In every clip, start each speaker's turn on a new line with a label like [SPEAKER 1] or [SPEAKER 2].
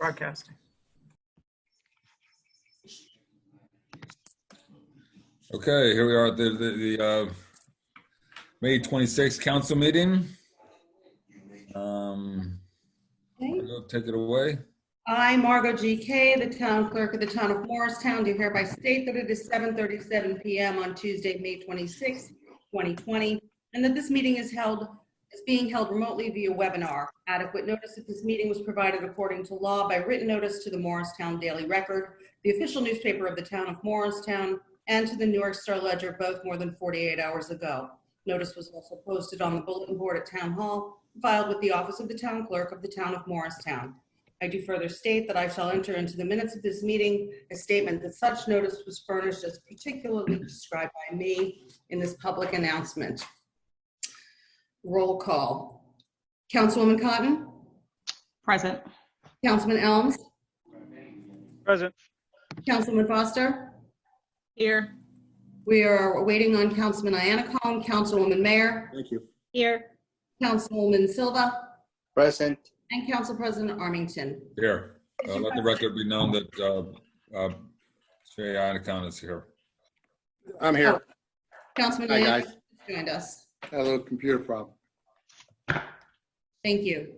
[SPEAKER 1] Broadcasting.
[SPEAKER 2] Okay, here we are at the May 26th council meeting. Margo, take it away.
[SPEAKER 3] I, Margo G.K., the town clerk of the town of Morristown, do hereby state that it is 7:37 p.m. on Tuesday, May 26, 2020, and that this meeting is being held remotely via webinar. Adequate notice that this meeting was provided according to law by written notice to the Morristown Daily Record, the official newspaper of the town of Morristown, and to the New York Star Ledger, both more than 48 hours ago. Notice was also posted on the bulletin board at Town Hall, filed with the office of the town clerk of the town of Morristown. I do further state that I shall enter into the minutes of this meeting a statement that such notice was furnished as particularly described by me in this public announcement. Roll call. Councilwoman Cotton?
[SPEAKER 4] Present.
[SPEAKER 3] Councilman Elms?
[SPEAKER 5] Present.
[SPEAKER 3] Councilman Foster?
[SPEAKER 1] Here.
[SPEAKER 3] We are waiting on Councilman Iannacone. Councilwoman Mayer?
[SPEAKER 5] Thank you.
[SPEAKER 4] Here.
[SPEAKER 3] Councilwoman Silva?
[SPEAKER 5] Present.
[SPEAKER 3] And Council President Armington.
[SPEAKER 2] Here. Let the record be known that Shay Iannacone is here.
[SPEAKER 5] I'm here.
[SPEAKER 3] Councilman
[SPEAKER 5] Hi,
[SPEAKER 3] Iannacone
[SPEAKER 5] guys.
[SPEAKER 3] joined us.
[SPEAKER 5] Had a little computer problem.
[SPEAKER 3] Thank you.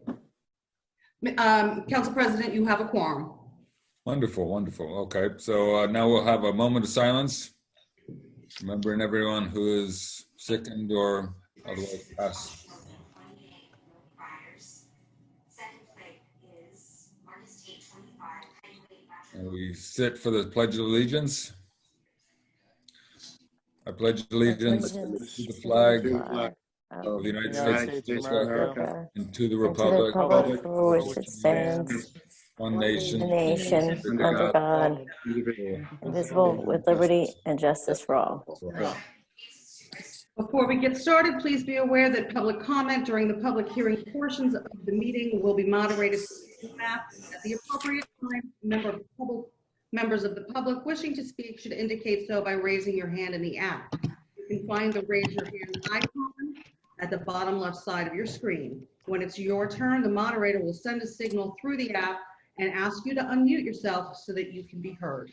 [SPEAKER 3] Council President, you have a quorum.
[SPEAKER 2] Wonderful, wonderful. Okay, so now we'll have a moment of silence. Remembering everyone who is sickened or otherwise passed. And we sit for the Pledge of Allegiance. I pledge allegiance to the flag of the United States of America and to the republic
[SPEAKER 6] for which it stands,
[SPEAKER 2] one nation,
[SPEAKER 6] under God, indivisible, with liberty and justice for all.
[SPEAKER 3] Before we get started, please be aware that public comment during the public hearing portions of the meeting will be moderated at the appropriate time. Members of the public wishing to speak should indicate so by raising your hand in the app. You can find the raise your hand icon at the bottom left side of your screen. When it's your turn, the moderator will send a signal through the app and ask you to unmute yourself so that you can be heard.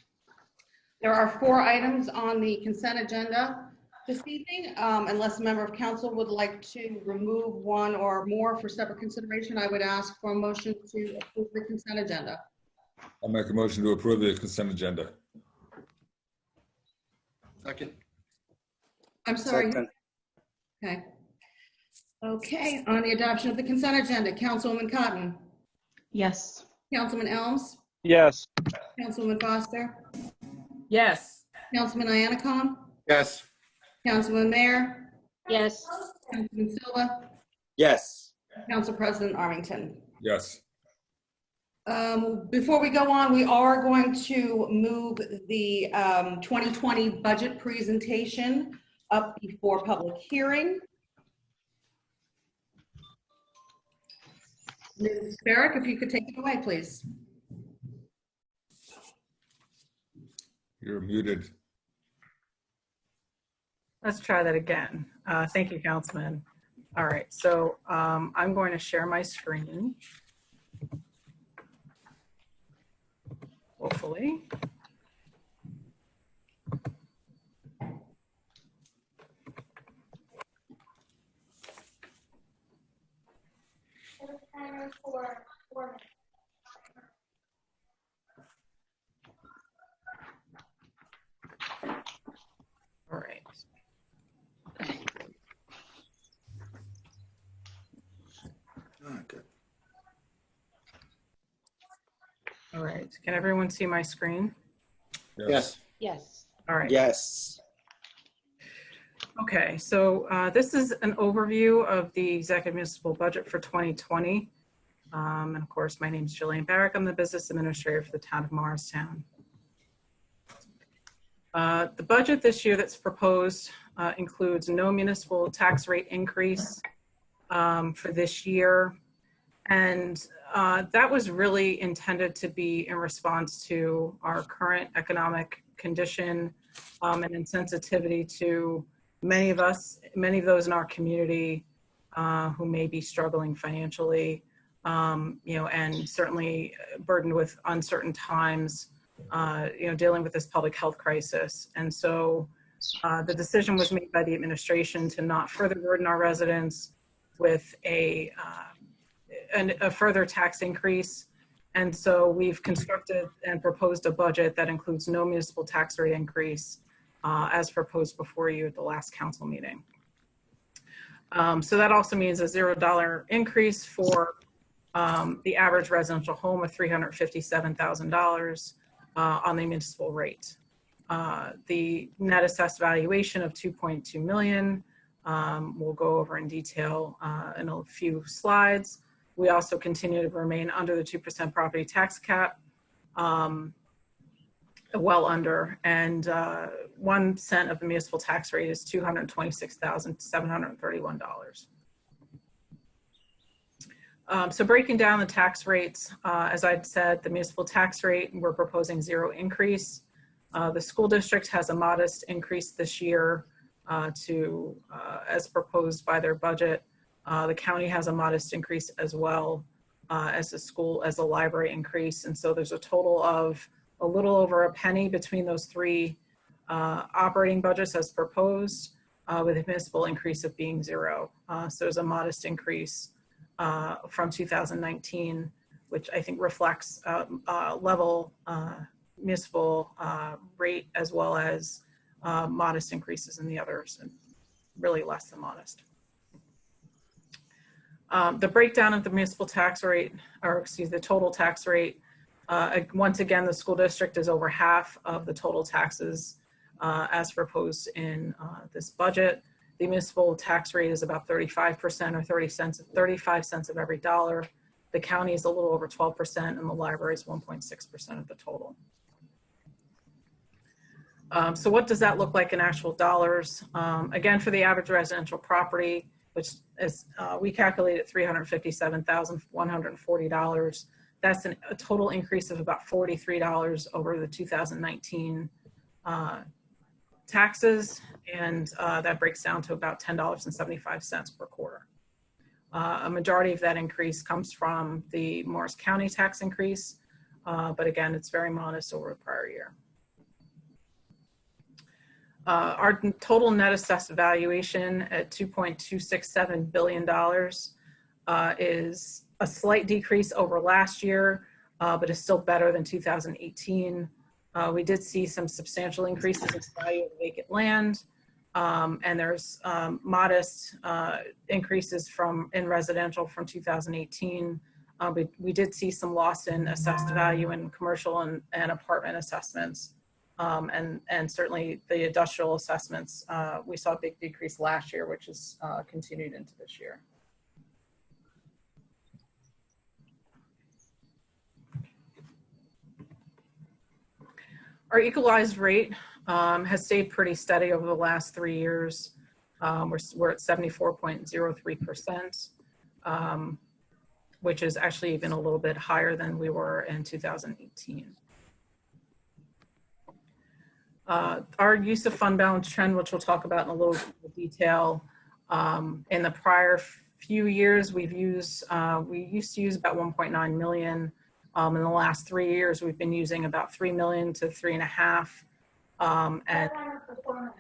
[SPEAKER 3] There are 4 items on the consent agenda this evening. Unless a member of council would like to remove one or more for separate consideration, I would ask for a motion to approve the consent agenda.
[SPEAKER 2] I'll make a motion to approve the consent agenda.
[SPEAKER 5] Second.
[SPEAKER 3] I'm sorry.
[SPEAKER 5] Second.
[SPEAKER 3] Okay. Okay, on the adoption of the consent agenda, Councilwoman Cotton,
[SPEAKER 4] Yes.
[SPEAKER 3] Councilman Elms,
[SPEAKER 5] Yes.
[SPEAKER 3] Councilwoman Foster,
[SPEAKER 1] Yes.
[SPEAKER 3] Councilman Iannacone,
[SPEAKER 5] Yes.
[SPEAKER 3] Councilwoman Mayer,
[SPEAKER 4] Yes.
[SPEAKER 3] Councilman Silva,
[SPEAKER 5] Yes.
[SPEAKER 3] Council President Armington.
[SPEAKER 2] Yes.
[SPEAKER 3] Before we go on, we are going to move the 2020 budget presentation up before public hearing. Ms. Barrick, if you could take it away, please.
[SPEAKER 2] You're muted.
[SPEAKER 1] Let's try that again. Thank you, Councilman. All right, so I'm going to share my screen. Hopefully. All right.
[SPEAKER 5] Good.
[SPEAKER 1] All right. Can everyone see my screen?
[SPEAKER 5] Yes.
[SPEAKER 4] Yes.
[SPEAKER 1] All right.
[SPEAKER 5] Yes.
[SPEAKER 1] Okay, so this is an overview of the executive municipal budget for 2020. And of course, my name is Jillian Barrick. I'm the business administrator for the town of Morristown. The budget this year that's proposed includes no municipal tax rate increase for this year. And that was really intended to be in response to our current economic condition and insensitivity to many of those in our community who may be struggling financially. and certainly burdened with uncertain times, dealing with this public health crisis. And so the decision was made by the administration to not further burden our residents with a further tax increase. And so we've constructed and proposed a budget that includes no municipal tax rate increase as proposed before you at the last council meeting. So that also means a $0 increase for the average residential home of $357,000 on the municipal rate. The net assessed valuation of $2.2 million, we'll go over in detail in a few slides. We also continue to remain under the 2% property tax cap, well under, and 1 cent of the municipal tax rate is $226,731. So breaking down the tax rates, as I'd said, the municipal tax rate, we're proposing 0 increase. The school district has a modest increase this year as proposed by their budget. The county has a modest increase as well as the library increase. And so there's a total of a little over a penny between those 3 operating budgets as proposed, with a municipal increase of being 0. So there's a modest increase from 2019, which I think reflects level municipal rate as well as modest increases in the others, and really less than modest. The breakdown of the municipal tax rate, the total tax rate, once again, the school district is over half of the total taxes as proposed in this budget. The municipal tax rate is about 35% or 35 cents of every dollar. The county is a little over 12%, and the library is 1.6% of the total. So what does that look like in actual dollars? Again, for the average residential property, which is we calculated $357,140. That's a total increase of about $43 over the 2019 taxes, and that breaks down to about $10.75 per quarter. A majority of that increase comes from the Morris County tax increase, but again, it's very modest over the prior year. Our total net assessed valuation at $2.267 billion is a slight decrease over last year, but is still better than 2018. We did see some substantial increases in value of vacant land, and there's modest increases in residential from 2018. We did see some loss in assessed value in commercial and apartment assessments. And certainly the industrial assessments, we saw a big decrease last year, which has continued into this year. Our equalized rate has stayed pretty steady over the last 3 years. We're at 74.03%, which is actually even a little bit higher than we were in 2018. Our use of fund balance trend, which we'll talk about in a little bit of detail. In the prior few years, we used to use about 1.9 million. In the last 3 years, we've been using about 3 million to 3.5, and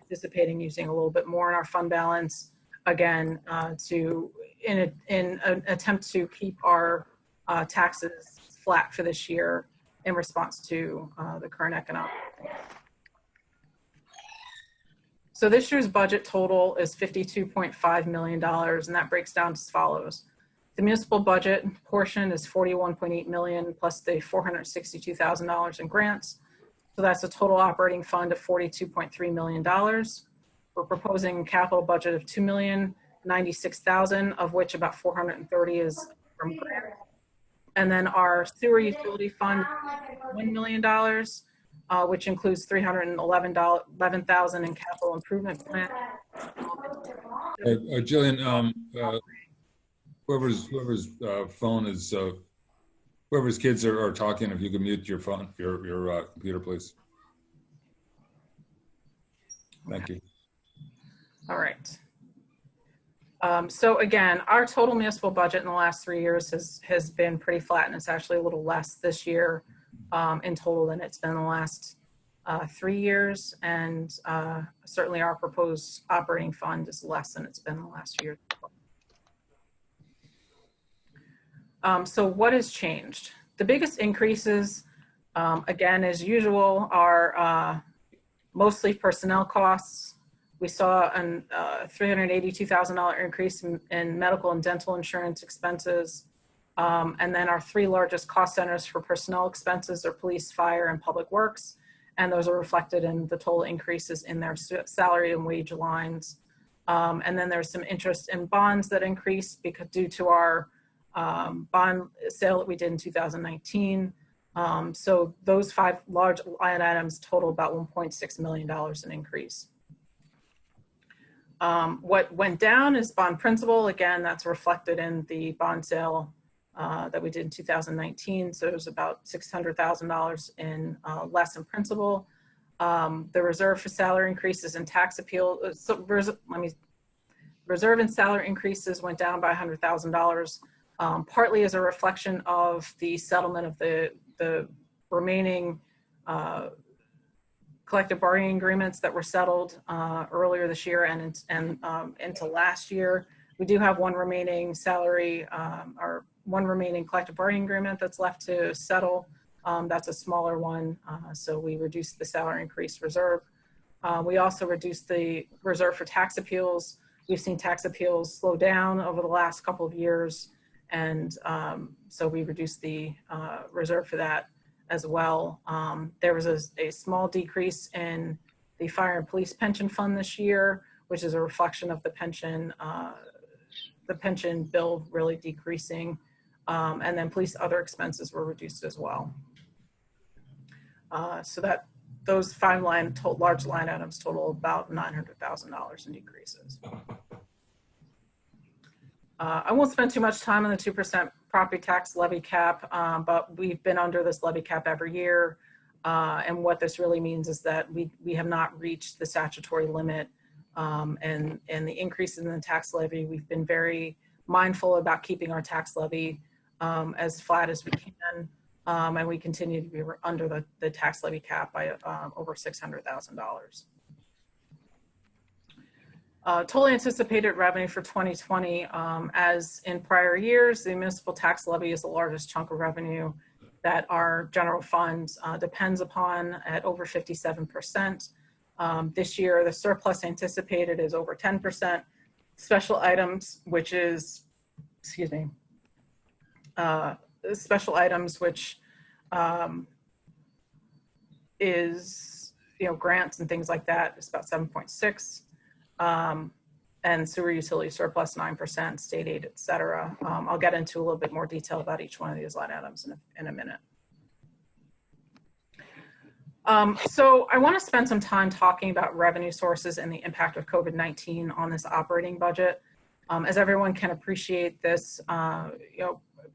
[SPEAKER 1] anticipating using a little bit more in our fund balance, again, in an attempt to keep our taxes flat for this year in response to the current economic. So this year's budget total is $52.5 million, and that breaks down as follows. The municipal budget portion is $41.8 million plus the $462,000 in grants. So that's a total operating fund of $42.3 million. We're proposing a capital budget of $2,096,000, of which about $430,000 is from grants. And then our sewer utility fund, $1 million. Which includes $311,000 in capital improvement plan.
[SPEAKER 2] Jillian, whoever's phone is, whoever's kids are talking, if you can mute your phone, your computer, please. Thank you.
[SPEAKER 1] All right. So again, our total municipal budget in the last 3 years has been pretty flat, and it's actually a little less this year in total than it's been the last 3 years. And certainly our proposed operating fund is less than it's been the last year. So what has changed? The biggest increases, again, as usual, are mostly personnel costs. We saw a $382,000 increase in medical and dental insurance expenses. And then our 3 largest cost centers for personnel expenses are police, fire, and public works. And those are reflected in the total increases in their salary and wage lines. And then there's some interest in bonds that increased because due to our bond sale that we did in 2019. So those 5 large line items total about $1.6 million in increase. What went down is bond principal. Again, that's reflected in the bond sale that we did in 2019. So it was about $600,000 in less in principal. The reserve for salary increases and tax appeal. Reserve and salary increases went down by $100,000, partly as a reflection of the settlement of the remaining collective bargaining agreements that were settled earlier this year and into last year. We do have one remaining one remaining collective bargaining agreement that's left to settle. That's a smaller one, so we reduced the salary increase reserve. We also reduced the reserve for tax appeals. We've seen tax appeals slow down over the last couple of years, and so we reduced the reserve for that as well. There was a small decrease in the fire and police pension fund this year, which is a reflection of the pension bill really decreasing. And then police other expenses were reduced as well. So that those 5 large line items total about $900,000 in decreases. I won't spend too much time on the 2% property tax levy cap, but we've been under this levy cap every year. And what this really means is that we have not reached the statutory limit, and the increase in the tax levy. We've been very mindful about keeping our tax levy as flat as we can, and we continue to be under the tax levy cap by over $600,000. Total anticipated revenue for 2020, as in prior years, the municipal tax levy is the largest chunk of revenue that our general fund depends upon at over 57%. This year, the surplus anticipated is over 10%. Special items, which is, special items, which is, grants and things like that, is about 7.6. And sewer utility surplus 9%, state aid, et cetera. I'll get into a little bit more detail about each one of these line items in a minute. So I want to spend some time talking about revenue sources and the impact of COVID-19 on this operating budget. As everyone can appreciate, this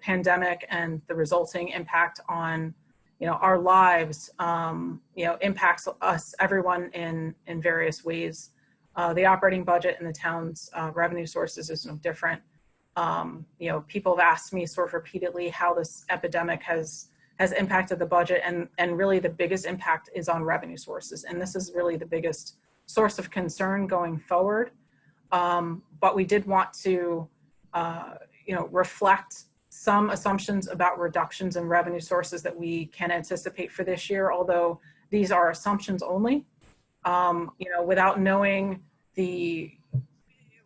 [SPEAKER 1] pandemic and the resulting impact on our lives impacts us, everyone, in various ways. The operating budget and the town's revenue sources is no different. People have asked me sort of repeatedly how this epidemic has impacted the budget, and really the biggest impact is on revenue sources. And this is really the biggest source of concern going forward. But we did want to, reflect some assumptions about reductions in revenue sources that we can anticipate for this year, although these are assumptions only. Without knowing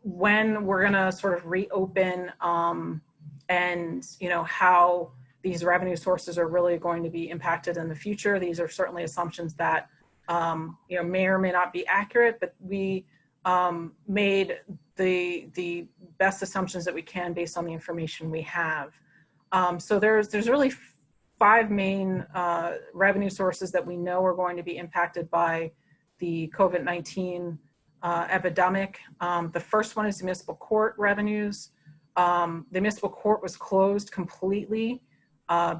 [SPEAKER 1] when we're going to sort of reopen and how these revenue sources are really going to be impacted in the future. These are certainly assumptions that may or may not be accurate, but we made the best assumptions that we can based on the information we have. So there's really 5 main revenue sources that we know are going to be impacted by the COVID-19 epidemic. The first one is municipal court revenues. The municipal court was closed completely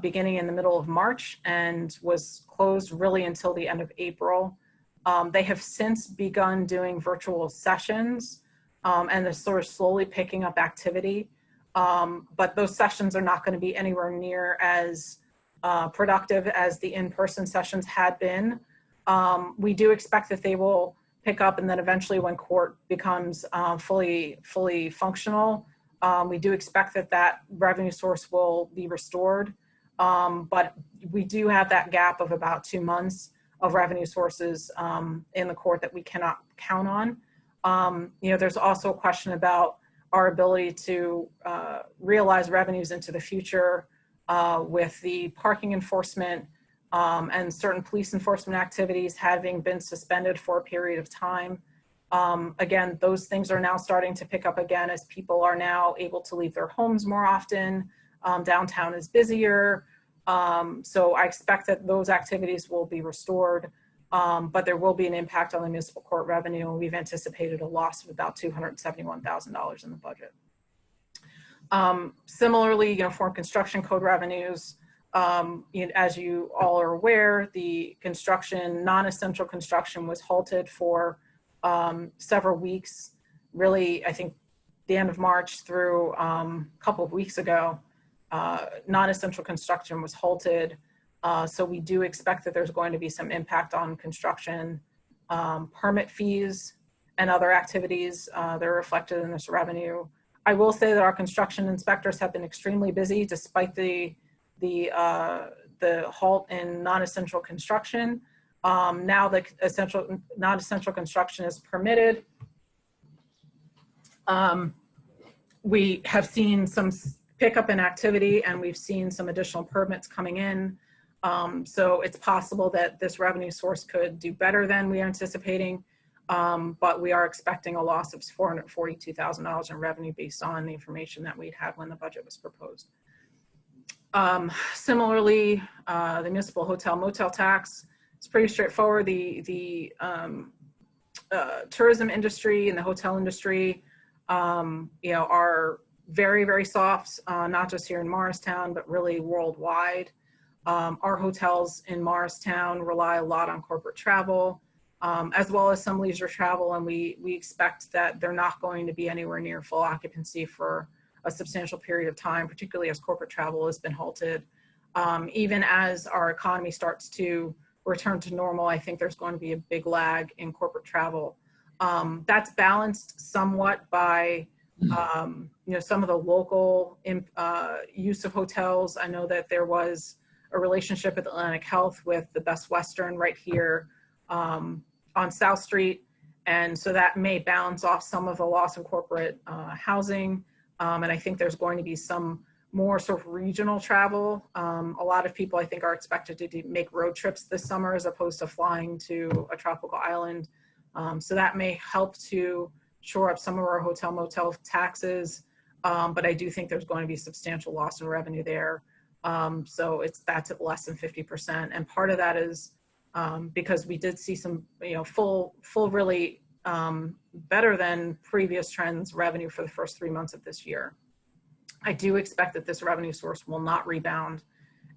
[SPEAKER 1] beginning in the middle of March and was closed really until the end of April. They have since begun doing virtual sessions and they're sort of slowly picking up activity. But those sessions are not going to be anywhere near as productive as the in-person sessions had been. We do expect that they will pick up, and then eventually when court becomes fully functional, we do expect that that revenue source will be restored. But we do have that gap of about 2 months of revenue sources in the court that we cannot count on. There's also a question about our ability to realize revenues into the future with the parking enforcement and certain police enforcement activities having been suspended for a period of time. Again, those things are now starting to pick up again as people are now able to leave their homes more often. Downtown is busier. So I expect that those activities will be restored, but there will be an impact on the municipal court revenue, and we've anticipated a loss of about $271,000 in the budget. Similarly, Uniform Construction Code revenues, as you all are aware, the construction, non-essential construction was halted for several weeks, really, I think the end of March through a couple of weeks ago. Non-essential construction was halted. So we do expect that there's going to be some impact on construction, permit fees, and other activities that are reflected in this revenue. I will say that our construction inspectors have been extremely busy despite the halt in non-essential construction. Now the non-essential construction is permitted. We have seen some pickup in activity, and we've seen some additional permits coming in. So it's possible that this revenue source could do better than we are anticipating, but we are expecting a loss of $442,000 in revenue based on the information that we'd had when the budget was proposed. Similarly, the municipal hotel motel tax, it's pretty straightforward. The tourism industry and the hotel industry, are very, very soft, not just here in Morristown, but really worldwide. Our hotels in Morristown rely a lot on corporate travel, as well as some leisure travel, and we expect that they're not going to be anywhere near full occupancy for a substantial period of time, particularly as corporate travel has been halted. Even as our economy starts to return to normal, I think there's going to be a big lag in corporate travel. That's balanced somewhat by some of the local use of hotels. I know that there was a relationship with Atlantic Health with the Best Western right here on South Street. And so that may balance off some of the loss of corporate housing. And I think there's going to be some more sort of regional travel. A lot of people, I think, are expected to make road trips this summer as opposed to flying to a tropical island. So that may help to shore up some of our hotel motel taxes, but I do think there's going to be substantial loss in revenue there. So that's at less than 50%, and part of that is because we did see some full really better than previous trends revenue for the first 3 months of this year. I do expect that this revenue source will not rebound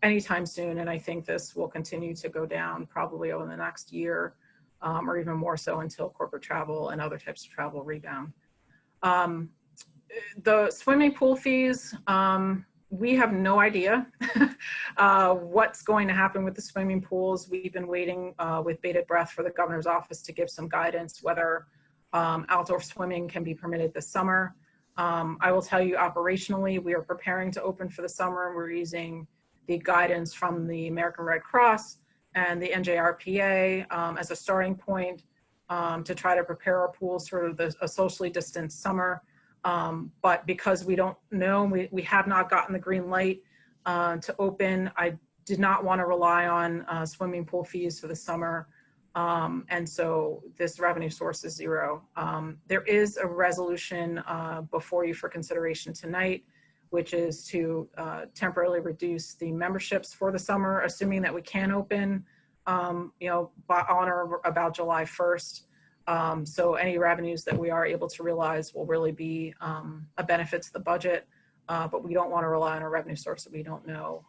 [SPEAKER 1] anytime soon, and I think this will continue to go down probably over the next year. Or even more so until corporate travel and other types of travel rebound. The swimming pool fees, we have no idea what's going to happen with the swimming pools. We've been waiting with bated breath for the governor's office to give some guidance whether outdoor swimming can be permitted this summer. I will tell you operationally, we are preparing to open for the summer, and we're using the guidance from the American Red Cross and the NJRPA as a starting point to try to prepare our pools for a socially distanced summer. But because we don't know, we have not gotten the green light to open, I did not want to rely on swimming pool fees for the summer. And so this revenue source is zero. There is a resolution before you for consideration tonight, which is to temporarily reduce the memberships for the summer, assuming that we can open, on or about July 1st. So any revenues that we are able to realize will really be a benefit to the budget, but we don't want to rely on a revenue source that we don't know,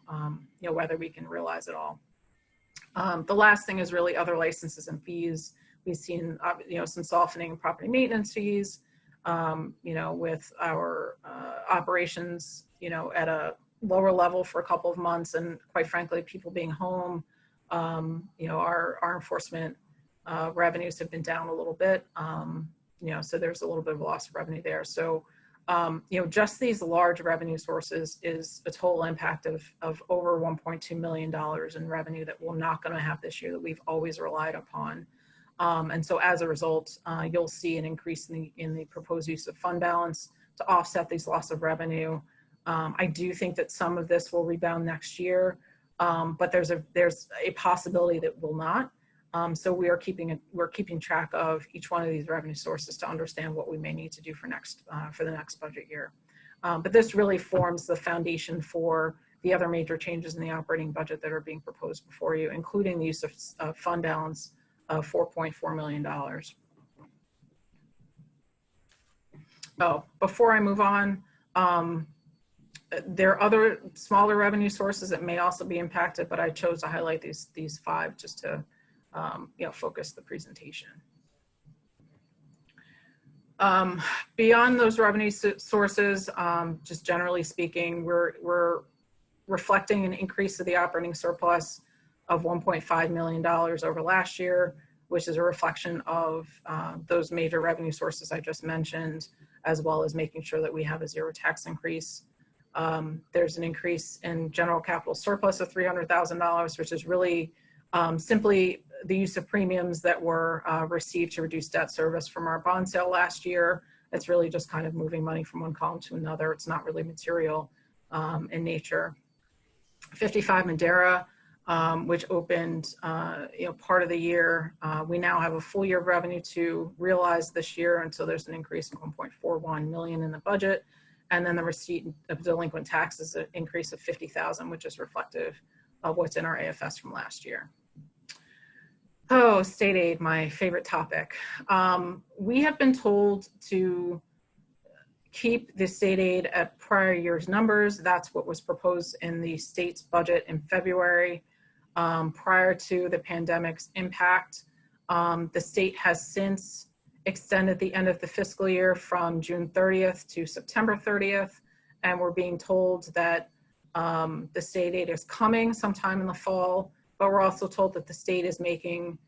[SPEAKER 1] whether we can realize it all. The last thing is really other licenses and fees. We've seen, some softening in property maintenance fees. with our operations, at a lower level for a couple of months, and quite frankly, people being home, our enforcement revenues have been down a little bit, so there's a little bit of loss of revenue there. So, just these large revenue sources is a total impact of over $1.2 million in revenue that we're not going to have this year that we've always relied upon. And so as a result, you'll see an increase in the proposed use of fund balance to offset these loss of revenue. I do think that some of this will rebound next year, but there's a possibility that will not. So we're keeping track of each one of these revenue sources to understand what we may need to do for the next budget year. But this really forms the foundation for the other major changes in the operating budget that are being proposed before you, including the use of fund balance of $4.4 million. Oh, before I move on, there are other smaller revenue sources that may also be impacted, but I chose to highlight these five just to focus the presentation. Beyond those revenue sources, just generally speaking, we're reflecting an increase of the operating surplus of $1.5 million over last year, which is a reflection of those major revenue sources I just mentioned, as well as making sure that we have a zero tax increase. There's an increase in general capital surplus of $300,000, which is really simply the use of premiums that were received to reduce debt service from our bond sale last year. It's really just kind of moving money from one column to another. It's not really material in nature. 55 Madera, which opened part of the year. We now have a full year of revenue to realize this year, and so there's an increase of $1.41 million in the budget. And then the receipt of delinquent taxes, an increase of $50,000, which is reflective of what's in our AFS from last year. Oh, state aid, my favorite topic. We have been told to keep the state aid at prior year's numbers. That's what was proposed in the state's budget in February. Prior to the pandemic's impact, the state has since extended the end of the fiscal year from June 30th to September 30th, and we're being told that the state aid is coming sometime in the fall, but we're also told that the state is making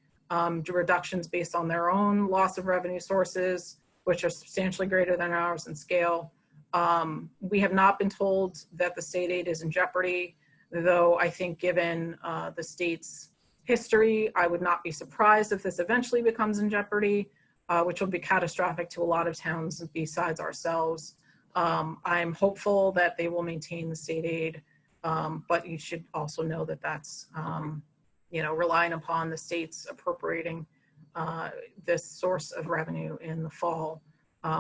[SPEAKER 1] reductions based on their own loss of revenue sources, which are substantially greater than ours in scale. We have not been told that the state aid is in jeopardy, though I think given the state's history, I would not be surprised if this eventually becomes in jeopardy, which will be catastrophic to a lot of towns besides ourselves. I'm hopeful that they will maintain the state aid, but you should also know that that's relying upon the states appropriating this source of revenue in the fall,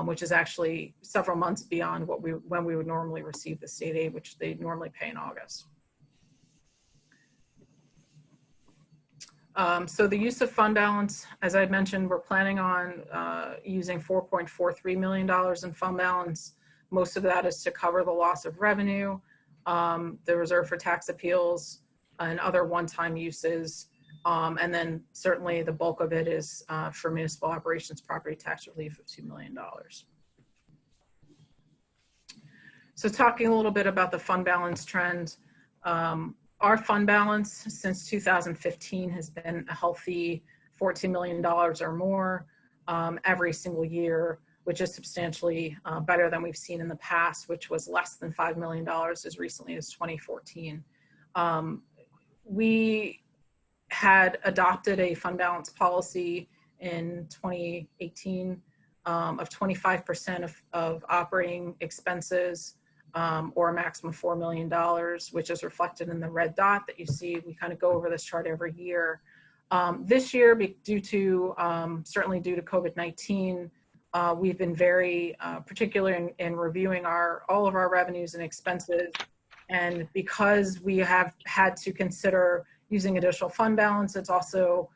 [SPEAKER 1] which is actually several months beyond when we would normally receive the state aid, which they normally pay in August. So the use of fund balance, as I mentioned, we're planning on using $4.43 million in fund balance. Most of that is to cover the loss of revenue, the reserve for tax appeals, and other one-time uses. And then certainly the bulk of it is for municipal operations property tax relief of $2 million. So talking a little bit about the fund balance trend, our fund balance since 2015 has been a healthy $14 million or more every single year, which is substantially better than we've seen in the past, which was less than $5 million as recently as 2014. We had adopted a fund balance policy in 2018 of 25% of operating expenses or a maximum of $4 million, which is reflected in the red dot that you see. We kind of go over this chart every year. This year, certainly due to COVID-19, we've been very particular in reviewing all of our revenues and expenses. And because we have had to consider using additional fund balance, it's also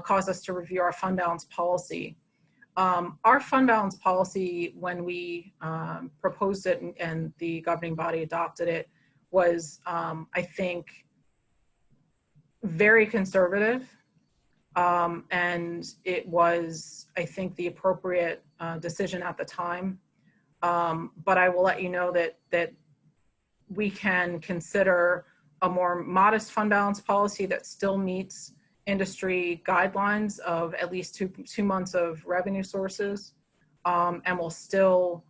[SPEAKER 1] caused us to review our fund balance policy. Our fund balance policy, when we proposed it and the governing body adopted it, was, I think, very conservative. And it was, I think, the appropriate decision at the time. But I will let you know that we can consider a more modest fund balance policy that still meets industry guidelines of at least two months of revenue sources, and will still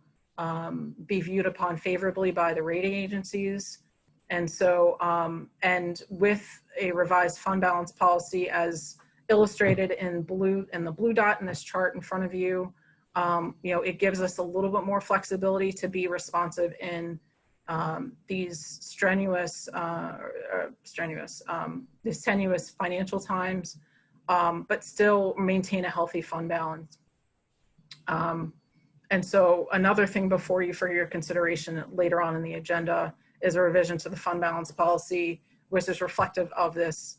[SPEAKER 1] be viewed upon favorably by the rating agencies. And so, and with a revised fund balance policy as illustrated in the blue dot in this chart in front of you, it gives us a little bit more flexibility to be responsive in these these tenuous financial times, but still maintain a healthy fund balance. And so another thing before you for your consideration later on in the agenda is a revision to the fund balance policy, which is reflective of this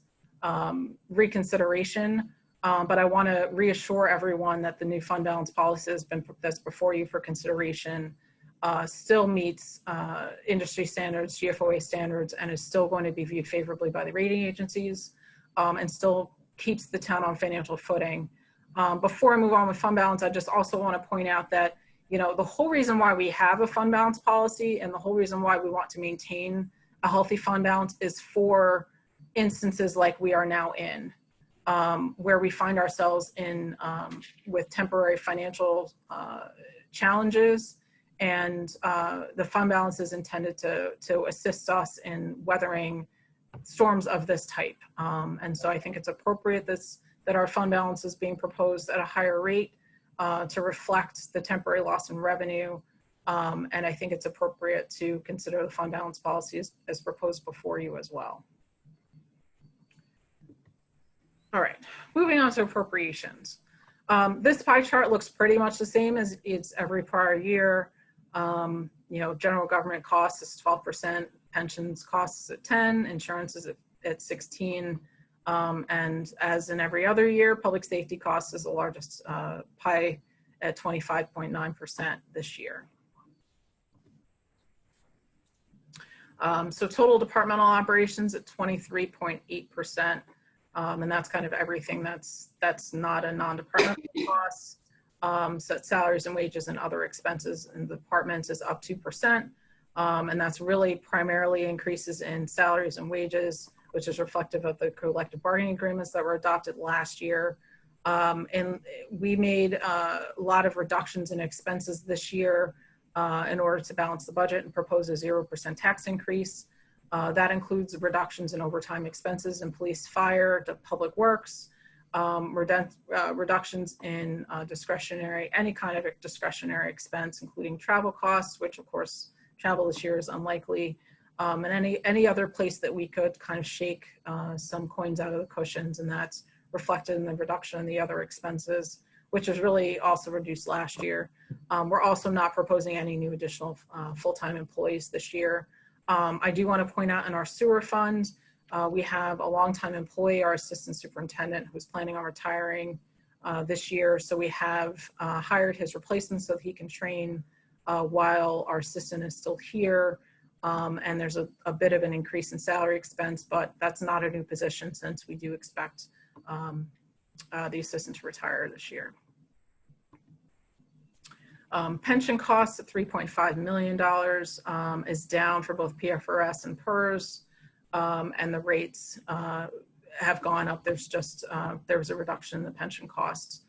[SPEAKER 1] reconsideration. But I want to reassure everyone that the new fund balance policy that's before you for consideration still meets industry standards, GFOA standards, and is still going to be viewed favorably by the rating agencies, and still keeps the town on financial footing. Before I move on with fund balance, I just also want to point out that, the whole reason why we have a fund balance policy and the whole reason why we want to maintain a healthy fund balance is for instances like we are now in, where we find ourselves in with temporary financial challenges, and the fund balance is intended to assist us in weathering storms of this type. And so I think it's appropriate that our fund balance is being proposed at a higher rate to reflect the temporary loss in revenue. And I think it's appropriate to consider the fund balance policy as proposed before you as well. All right, moving on to appropriations. This pie chart looks pretty much the same as it's every prior year. General government costs is 12%, pensions costs at 10%, insurance is at 16%. And as in every other year, public safety costs is the largest pie at 25.9% this year. So total departmental operations at 23.8%. And that's kind of everything that's not a non-departmental cost. So salaries and wages and other expenses in the departments is up 2%. And that's really primarily increases in salaries and wages, which is reflective of the collective bargaining agreements that were adopted last year. And we made a lot of reductions in expenses this year in order to balance the budget and propose a 0% tax increase. That includes reductions in overtime expenses in police, fire, to public works, reductions in any kind of discretionary expense, including travel costs, which of course travel this year is unlikely, and any other place that we could kind of shake some coins out of the cushions, and that's reflected in the reduction in the other expenses, which is really also reduced last year. We're also not proposing any new additional full-time employees this year. I do want to point out in our sewer fund, we have a longtime employee, our assistant superintendent, who's planning on retiring this year. So we have hired his replacement so that he can train while our assistant is still here. And there's a bit of an increase in salary expense, but that's not a new position since we do expect the assistant to retire this year. Pension costs at $3.5 million is down for both PFRS and PERS, and the rates have gone up. There was a reduction in the pension costs.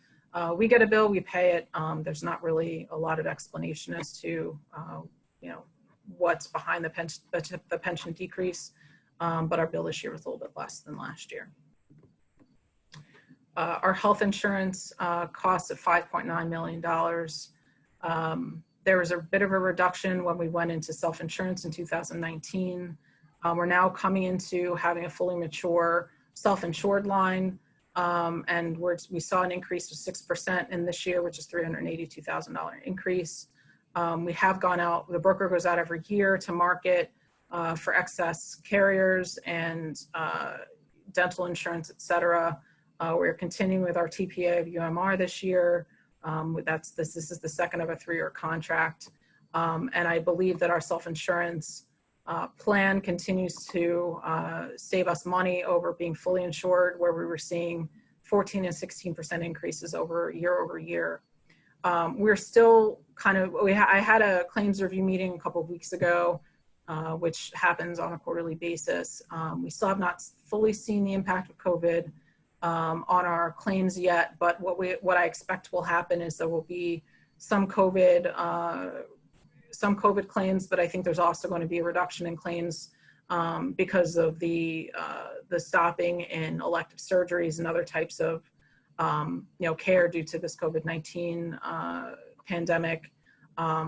[SPEAKER 1] We get a bill, we pay it. There's not really a lot of explanation as to what's behind the pension decrease, but our bill this year was a little bit less than last year. Our health insurance costs at $5.9 million. There was a bit of a reduction when we went into self-insurance in 2019. We're now coming into having a fully mature self-insured line, and we saw an increase of 6% in this year, which is $382,000 increase. We have gone out, the broker goes out every year to market for excess carriers and dental insurance, et cetera. We're continuing with our TPA of UMR this year. This is the second of a 3-year contract. And I believe that our self-insurance plan continues to save us money over being fully insured, where we were seeing 14 and 16% increases over year. We're still kind of, I had a claims review meeting a couple of weeks ago, which happens on a quarterly basis. We still have not fully seen the impact of COVID on our claims yet, but what I expect will happen is there will be some COVID claims, but I think there's also going to be a reduction in claims because of the stopping in elective surgeries and other types of care due to this COVID-19 pandemic.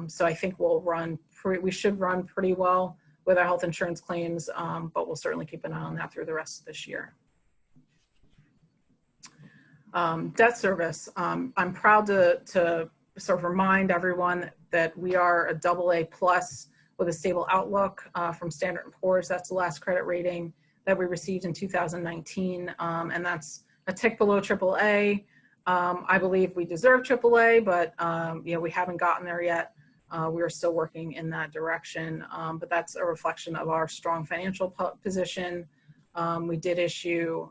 [SPEAKER 1] So I think we should run pretty well with our health insurance claims, but we'll certainly keep an eye on that through the rest of this year. Debt service. I'm proud to sort of remind everyone that we are a AA+ with a stable outlook from Standard & Poor's. That's the last credit rating that we received in 2019, and that's a tick below AAA. I believe we deserve AAA, but we haven't gotten there yet. We are still working in that direction, but that's a reflection of our strong financial position. We did issue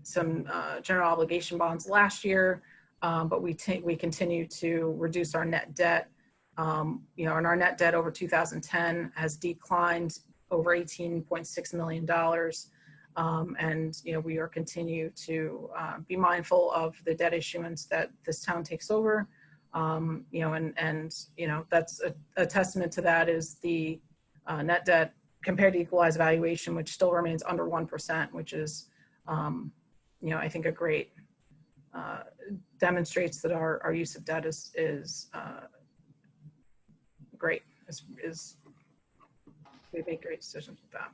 [SPEAKER 1] some general obligation bonds last year, but we continue to reduce our net debt. And our net debt over 2010 has declined over $18.6 million. And we are continue to be mindful of the debt issuance that this town takes over. That's a testament to that is the net debt compared to equalized valuation, which still remains under 1%, which is, I think a great, demonstrates that our use of debt is great. We make great decisions with that.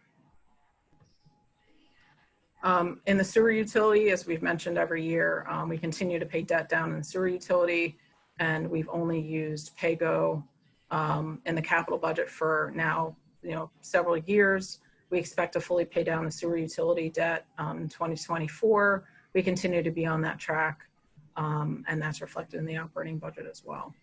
[SPEAKER 1] In the sewer utility, as we've mentioned every year, we continue to pay debt down in the sewer utility, and we've only used PAYGO in the capital budget for now, several years. We expect to fully pay down the sewer utility debt in 2024. We continue to be on that track, and that's reflected in the operating budget as well.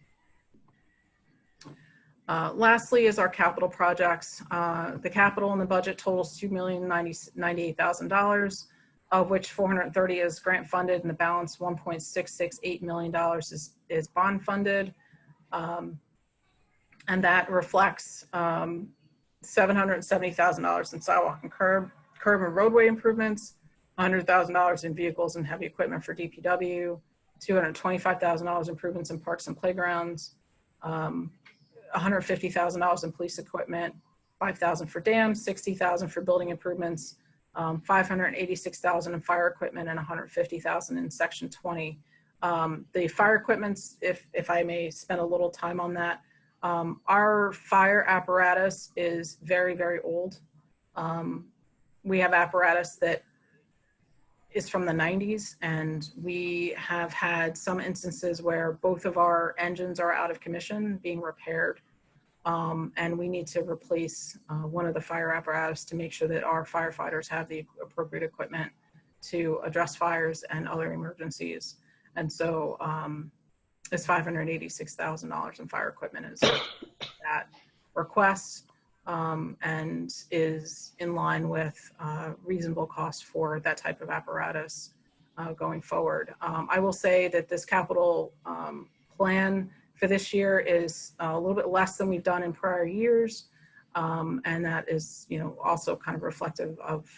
[SPEAKER 1] Lastly is our capital projects. The capital in the budget totals $2,098,000, of which $430,000 is grant funded, and the balance $1.668 million is bond funded. And that reflects $770,000 in sidewalk and curb and roadway improvements, $100,000 in vehicles and heavy equipment for DPW, $225,000 improvements in parks and playgrounds, $150,000 in police equipment, $5,000 for dams, $60,000 for building improvements, $586,000 in fire equipment, and $150,000 in Section 20. The fire equipments, if I may spend a little time on that, our fire apparatus is very, very old. We have apparatus that is from the 90s, and we have had some instances where both of our engines are out of commission being repaired, and we need to replace one of the fire apparatus to make sure that our firefighters have the appropriate equipment to address fires and other emergencies. And so it's $586,000 in fire equipment is that request, and is in line with reasonable costs for that type of apparatus going forward. I will say that this capital plan for this year is a little bit less than we've done in prior years, and that is also kind of reflective of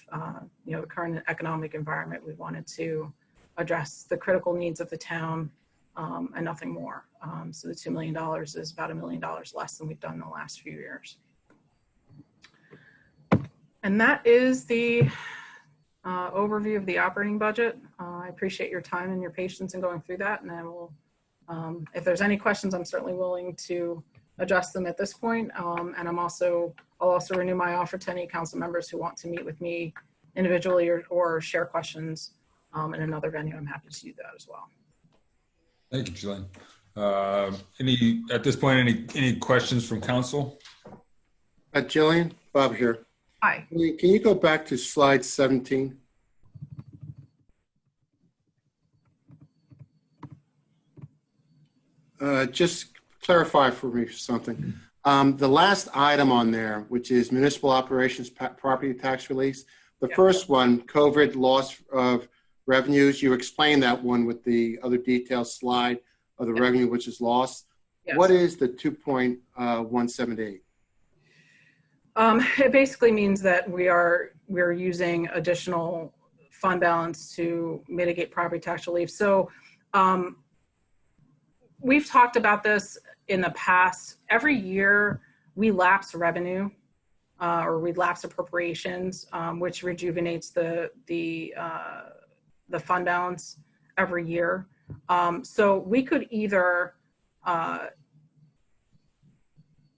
[SPEAKER 1] the current economic environment. We wanted to address the critical needs of the town and nothing more. So the $2 million is about $1 million less than we've done in the last few years. And that is the overview of the operating budget. I appreciate your time and your patience in going through that. And I will, if there's any questions, I'm certainly willing to address them at this point. And I'll also renew my offer to any council members who want to meet with me individually or share questions in another venue. I'm happy to do that as well.
[SPEAKER 2] Thank you, Jillian. At this point, any questions from council?
[SPEAKER 5] Jillian, Bob here.
[SPEAKER 1] Hi.
[SPEAKER 5] Can you go back to slide 17? Just clarify for me something. The last item on there, which is municipal operations property tax release, The
[SPEAKER 1] Yeah.
[SPEAKER 5] first one, COVID loss of revenues, you explained that one with the other detailed slide of the
[SPEAKER 1] Yeah.
[SPEAKER 5] revenue which is lost.
[SPEAKER 1] Yes.
[SPEAKER 5] What is the 2.178?
[SPEAKER 1] It basically means that we're using additional fund balance to mitigate property tax relief. So we've talked about this in the past. Every year we lapse revenue or we lapse appropriations, which rejuvenates the fund balance every year. So we could either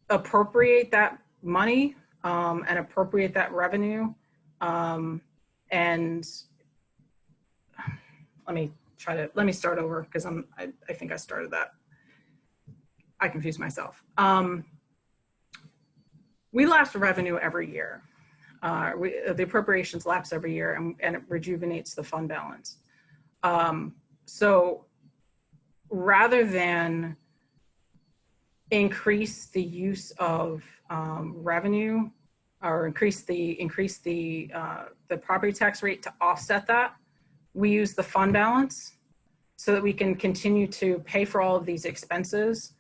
[SPEAKER 1] appropriate that money and appropriate that revenue. And let me start over because I think I started that. I confused myself. We lapse revenue every year. The appropriations lapse every year and it rejuvenates the fund balance. So rather than increase the use of revenue or increase the property tax rate to offset that, we use the fund balance so that we can continue to pay for all of these expenses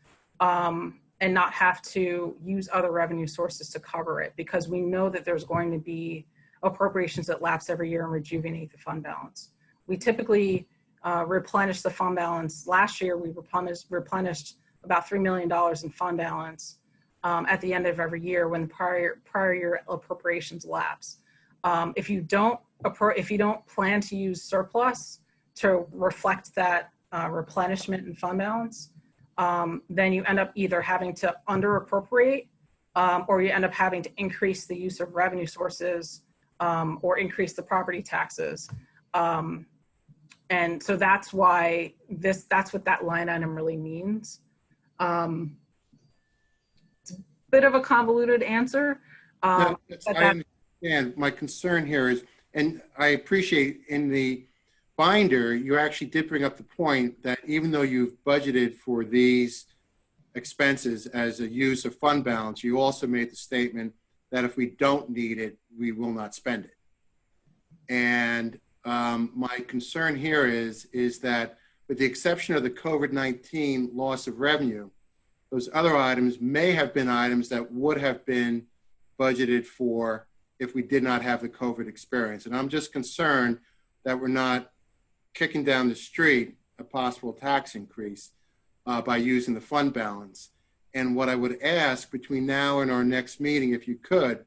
[SPEAKER 1] and not have to use other revenue sources to cover it, because we know that there's going to be appropriations that lapse every year and rejuvenate the fund balance. We typically replenish the fund balance. Last year, we replenished about $3 million in fund balance at the end of every year when prior year appropriations lapse. If you don't plan to use surplus to reflect that replenishment in fund balance, then you end up either having to under appropriate or you end up having to increase the use of revenue sources or increase the property taxes. And so that's why that's what that line item really means. It's a bit of a convoluted answer.
[SPEAKER 5] No, I understand. My concern here is, and I appreciate in the binder, you actually did bring up the point that even though you've budgeted for these expenses as a use of fund balance, you also made the statement that if we don't need it, we will not spend it. And my concern here is that with the exception of the COVID-19 loss of revenue, those other items may have been items that would have been budgeted for if we did not have the COVID experience. And I'm just concerned that we're not kicking down the street a possible tax increase by using the fund balance. And what I would ask between now and our next meeting, if you could,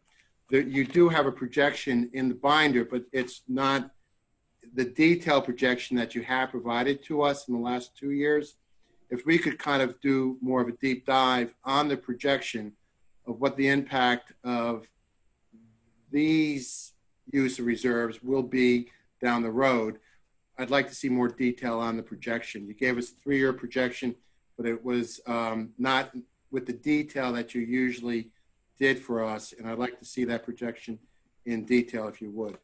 [SPEAKER 5] that you do have a projection in the binder, but it's not the detailed projection that you have provided to us in the last 2 years. If we could kind of do more of a deep dive on the projection of what the impact of these use of reserves will be down the road, I'd like to see more detail on the projection. You gave us a 3-year projection, but it was not with the detail that you usually did for us. And I'd like to see that projection in detail, if you would.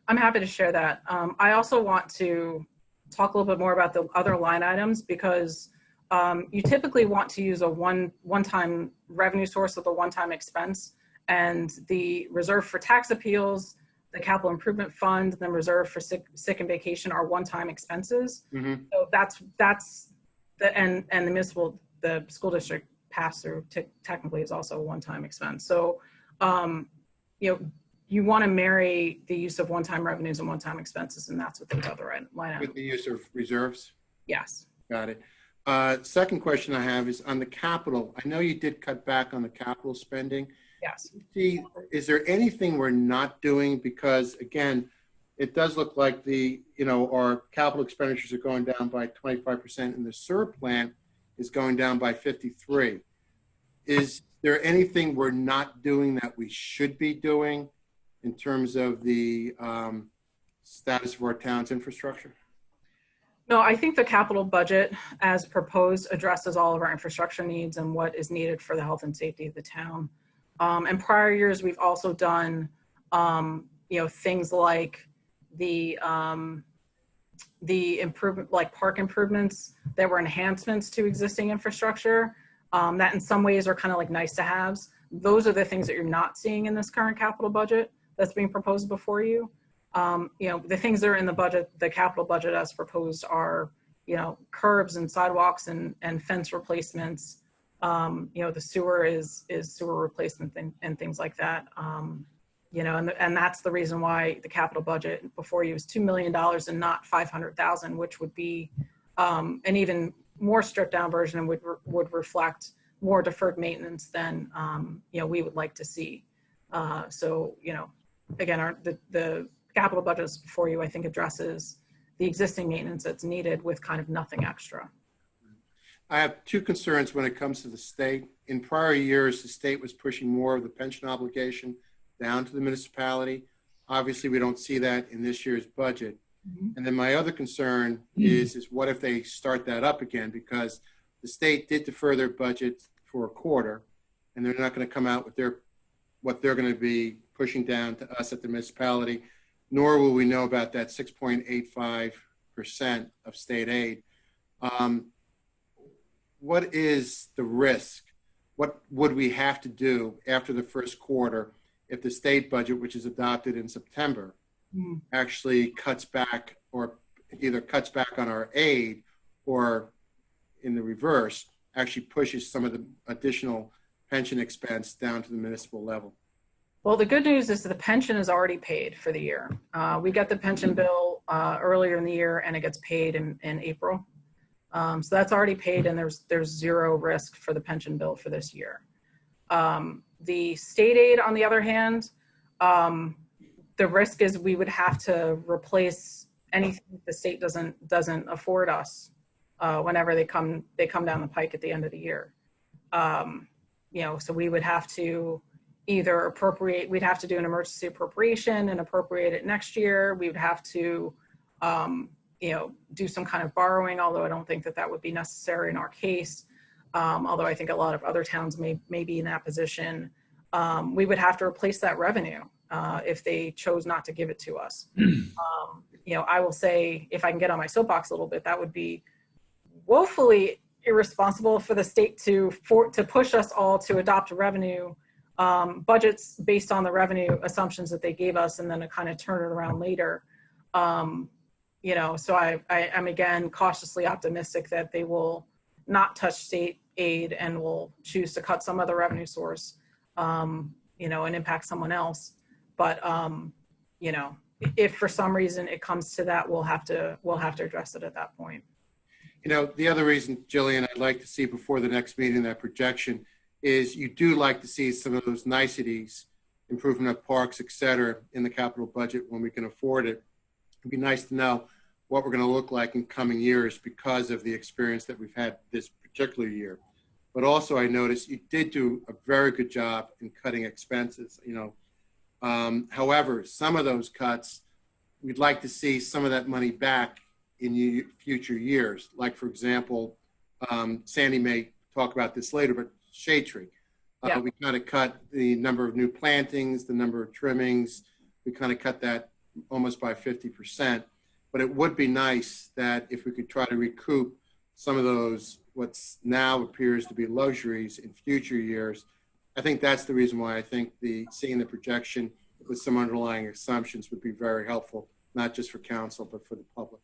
[SPEAKER 1] I'm happy to share that. I also want to talk a little bit more about the other line items because you typically want to use a one-time revenue source with a one-time expense, and the reserve for tax appeals, the capital improvement fund, and the reserve for sick and vacation are one-time expenses.
[SPEAKER 5] Mm-hmm.
[SPEAKER 1] So that's and the school district pass-through technically is also a one-time expense. So you want to marry the use of one-time revenues and one-time expenses, and that's what those other line items.
[SPEAKER 5] With the use of reserves?
[SPEAKER 1] Yes.
[SPEAKER 5] Got it. Second question I have is on the capital. I know you did cut back on the capital spending.
[SPEAKER 1] Yes.
[SPEAKER 5] See, is there anything we're not doing? Because again, it does look like our capital expenditures are going down by 25% and the SERB plant is going down by 53%. Is there anything we're not doing that we should be doing in terms of the status of our town's infrastructure?
[SPEAKER 1] No, I think the capital budget as proposed addresses all of our infrastructure needs and what is needed for the health and safety of the town. In prior years, we've also done, things like the improvement, like park improvements that were enhancements to existing infrastructure that in some ways are kind of like nice to haves. Those are the things that you're not seeing in this current capital budget. that's being proposed before you. The things that are in the budget, the capital budget as proposed are, curbs and sidewalks and fence replacements. The sewer is sewer replacement and things like that. And that's the reason why the capital budget before you is $2 million and not 500,000, which would be an even more stripped down version and would reflect more deferred maintenance than we would like to see. Again, the capital budgets before you, I think, addresses the existing maintenance that's needed with kind of nothing extra.
[SPEAKER 5] I have two concerns when it comes to the state. In prior years, the state was pushing more of the pension obligation down to the municipality. Obviously, we don't see that in this year's budget.
[SPEAKER 1] Mm-hmm.
[SPEAKER 5] And then my other concern is what if they start that up again? Because the state did defer their budget for a quarter, and they're not going to come out with what they're going to be pushing down to us at the municipality, nor will we know about that 6.85% of state aid. What is the risk? What would we have to do after the first quarter if the state budget, which is adopted in September, actually cuts back, or either cuts back on our aid, or in the reverse, actually pushes some of the additional pension expense down to the municipal level?
[SPEAKER 1] Well, the good news is that the pension is already paid for the year. We got the pension bill earlier in the year, and it gets paid in April. So that's already paid, and there's zero risk for the pension bill for this year. The state aid, on the other hand, the risk is we would have to replace anything the state doesn't afford us whenever they come down the pike at the end of the year. So we would have to either appropriate, we'd have to do an emergency appropriation and appropriate it next year. We would have to, do some kind of borrowing, although I don't think that would be necessary in our case. Although I think a lot of other towns may be in that position. We would have to replace that revenue if they chose not to give it to us. I will say, if I can get on my soapbox a little bit, that would be woefully irresponsible for the state to push us all to adopt revenue budgets based on the revenue assumptions that they gave us, and then to kind of turn it around later. So I'm again cautiously optimistic that they will not touch state aid and will choose to cut some other revenue source, and impact someone else. But if for some reason it comes to that, we'll have to address it at that point.
[SPEAKER 5] The other reason, Jillian, I'd like to see before the next meeting, that projection, is you do like to see some of those niceties, improvement of parks, et cetera, in the capital budget when we can afford it. It'd be nice to know what we're going to look like in coming years because of the experience that we've had this particular year. But also, I noticed you did do a very good job in cutting expenses. However, some of those cuts, we'd like to see some of that money back in future years. Like, for example, Sandy may talk about this later, but shade tree.
[SPEAKER 1] Yeah.
[SPEAKER 5] We kind of cut the number of new plantings, the number of trimmings. We kind of cut that almost by 50%. But it would be nice that if we could try to recoup some of those, what's now appears to be luxuries in future years. I think that's the reason why I think seeing the projection with some underlying assumptions would be very helpful, not just for council, but for the public.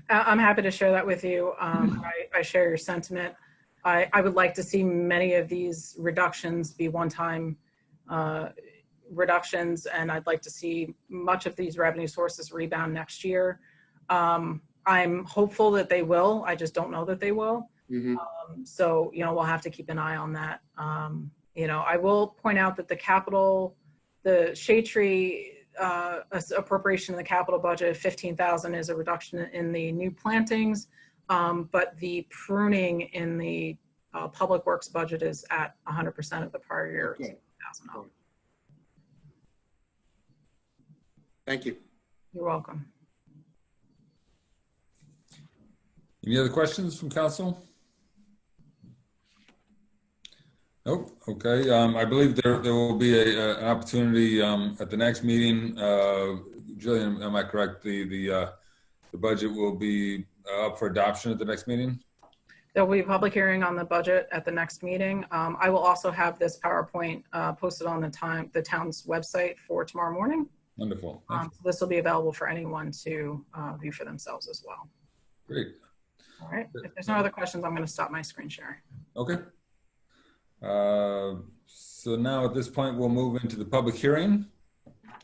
[SPEAKER 1] I'm happy to share that with you. I share your sentiment. I would like to see many of these reductions be one-time reductions, and I'd like to see much of these revenue sources rebound next year. I'm hopeful that they will. I just don't know that they will.
[SPEAKER 5] Mm-hmm.
[SPEAKER 1] So, we'll have to keep an eye on that. I will point out that the shade tree appropriation in the capital budget of 15,000 is a reduction in the new plantings, but the pruning in the public works budget is at 100% of the prior year.
[SPEAKER 5] Okay.
[SPEAKER 1] $1,000.
[SPEAKER 5] Thank you.
[SPEAKER 1] You're welcome.
[SPEAKER 2] Any other questions from council? Nope. Okay. I believe there will be an opportunity at the next meeting. Jillian, am I correct? The budget will be up for adoption at the next meeting?
[SPEAKER 1] There will be a public hearing on the budget at the next meeting. I will also have this PowerPoint posted on the town's website for tomorrow morning.
[SPEAKER 2] Wonderful. Thank you.
[SPEAKER 1] So this will be available for anyone to view for themselves as well.
[SPEAKER 2] Great.
[SPEAKER 1] All right. If there's no other questions, I'm going to stop my screen sharing.
[SPEAKER 2] Okay. So now at this point, we'll move into the public hearing.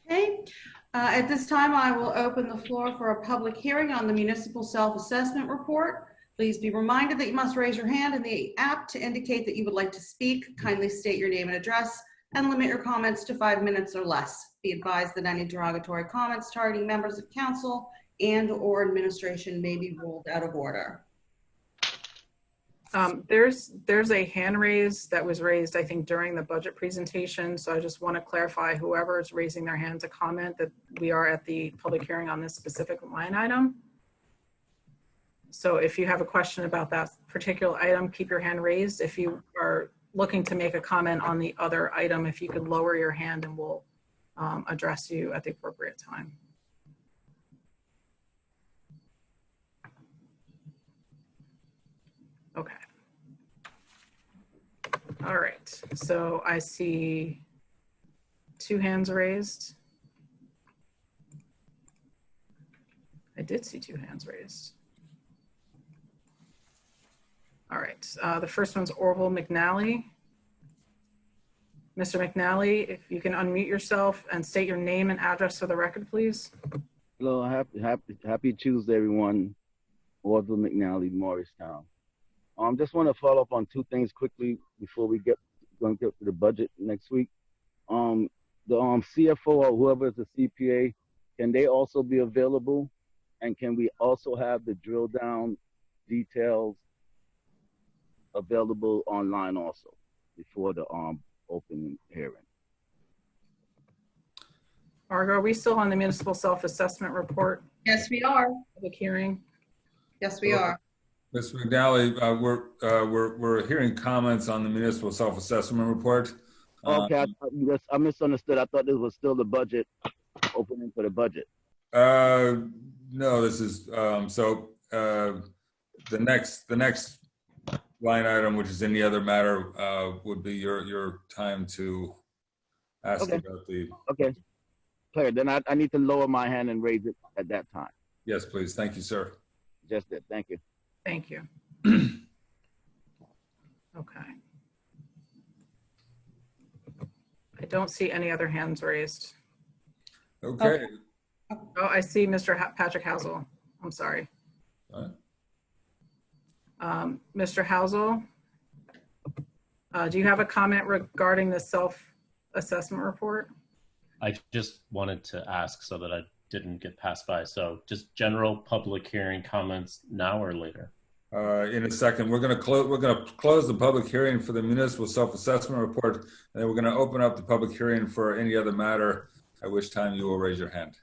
[SPEAKER 3] Okay. At this time, I will open the floor for a public hearing on the municipal self-assessment report. Please be reminded that you must raise your hand in the app to indicate that you would like to speak. Kindly state your name and address and limit your comments to 5 minutes or less. Be advised that any derogatory comments targeting members of council and/or administration may be ruled out of order.
[SPEAKER 1] There's a hand raise that was raised, I think, during the budget presentation. So I just want to clarify, whoever is raising their hand to comment, that we are at the public hearing on this specific line item. So if you have a question about that particular item, keep your hand raised. If you are looking to make a comment on the other item, if you could lower your hand and we'll address you at the appropriate time. Okay. All right, so I see 2 hands raised. I did see 2 hands raised. All right, the first one's Orville McNally. Mr. McNally, if you can unmute yourself and state your name and address for the record, please.
[SPEAKER 7] Hello, happy Tuesday, everyone. Orville McNally, Morristown. Just want to follow up on 2 things quickly before we get to the budget next week. The CFO or whoever is the CPA, can they also be available? And can we also have the drill down details available online also before the open hearing?
[SPEAKER 1] Margo, are we still on the municipal self-assessment report
[SPEAKER 3] Yes, we are.
[SPEAKER 1] public hearing?
[SPEAKER 3] Yes, we are.
[SPEAKER 2] Mr. McNally, we're hearing comments on the municipal self-assessment report.
[SPEAKER 7] Okay, I misunderstood. I thought this was still the budget, opening for the budget.
[SPEAKER 2] No, this is, the next line item, which is any other matter, would be your time to ask
[SPEAKER 7] Okay.
[SPEAKER 2] about the,
[SPEAKER 7] Okay, clear. Then I need to lower my hand and raise it at that time.
[SPEAKER 2] yes, please. Thank you, sir.
[SPEAKER 7] Just that. Thank you.
[SPEAKER 1] Thank you. Okay. I don't see any other hands raised.
[SPEAKER 2] Okay.
[SPEAKER 1] Oh, I see Mr. Patrick Housel. I'm sorry.
[SPEAKER 2] All
[SPEAKER 1] Mr. Housel, do you have a comment regarding the self-assessment report?
[SPEAKER 8] I just wanted to ask so that I didn't get passed by. So just general public hearing comments now or later?
[SPEAKER 2] In a second, we're going to close the public hearing for the municipal self-assessment report, and then we're going to open up the public hearing for any other matter, at which time you will raise your hand.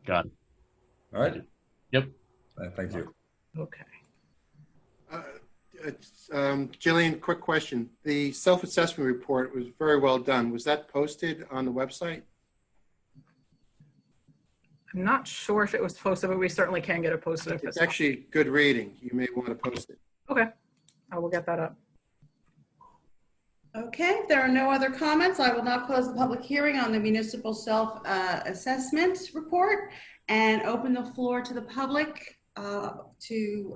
[SPEAKER 8] Got it.
[SPEAKER 2] All right?
[SPEAKER 8] Yep.
[SPEAKER 2] Thank you.
[SPEAKER 1] Okay.
[SPEAKER 5] Jillian, quick question. The self-assessment report was very well done. Was that posted on the website?
[SPEAKER 1] I'm not sure if it was posted, but we certainly can get it posted if
[SPEAKER 5] It's
[SPEAKER 1] it's
[SPEAKER 5] actually good reading. You may want to post it.
[SPEAKER 1] okay. I will get that up.
[SPEAKER 3] Okay, if there are no other comments, I will now close the public hearing on the municipal self-assessment report and open the floor to the public to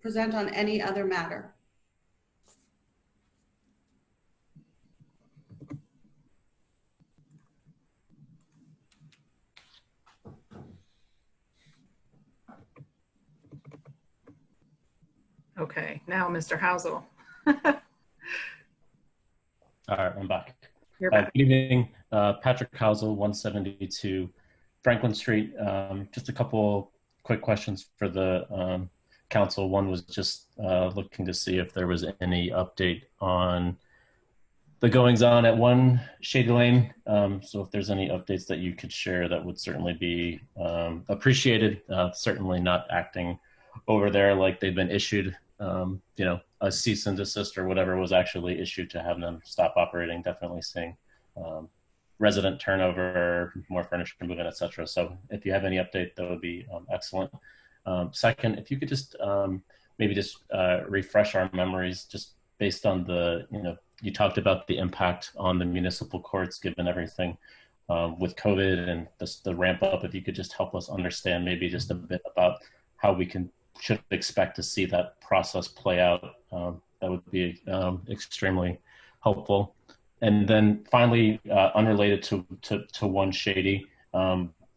[SPEAKER 3] present on any other matter.
[SPEAKER 1] Okay, now Mr. Housel.
[SPEAKER 8] All right, I'm back.
[SPEAKER 1] You're back.
[SPEAKER 8] Good evening, Patrick Housel, 172 Franklin Street. Just a couple quick questions for the council. One was just looking to see if there was any update on the goings on at 1 Shady Lane. So if there's any updates that you could share, that would certainly be appreciated. Certainly not acting over there like they've been issued, a cease and desist or whatever was actually issued to have them stop operating. Definitely seeing resident turnover, more furniture moving, etc. So if you have any update, that would be excellent. Second, if you could just maybe just refresh our memories just based on the, you talked about the impact on the municipal courts given everything with COVID and the ramp up. If you could just help us understand maybe just a bit about how we should expect to see that process play out, that would be extremely helpful. And then finally, unrelated to One Shady,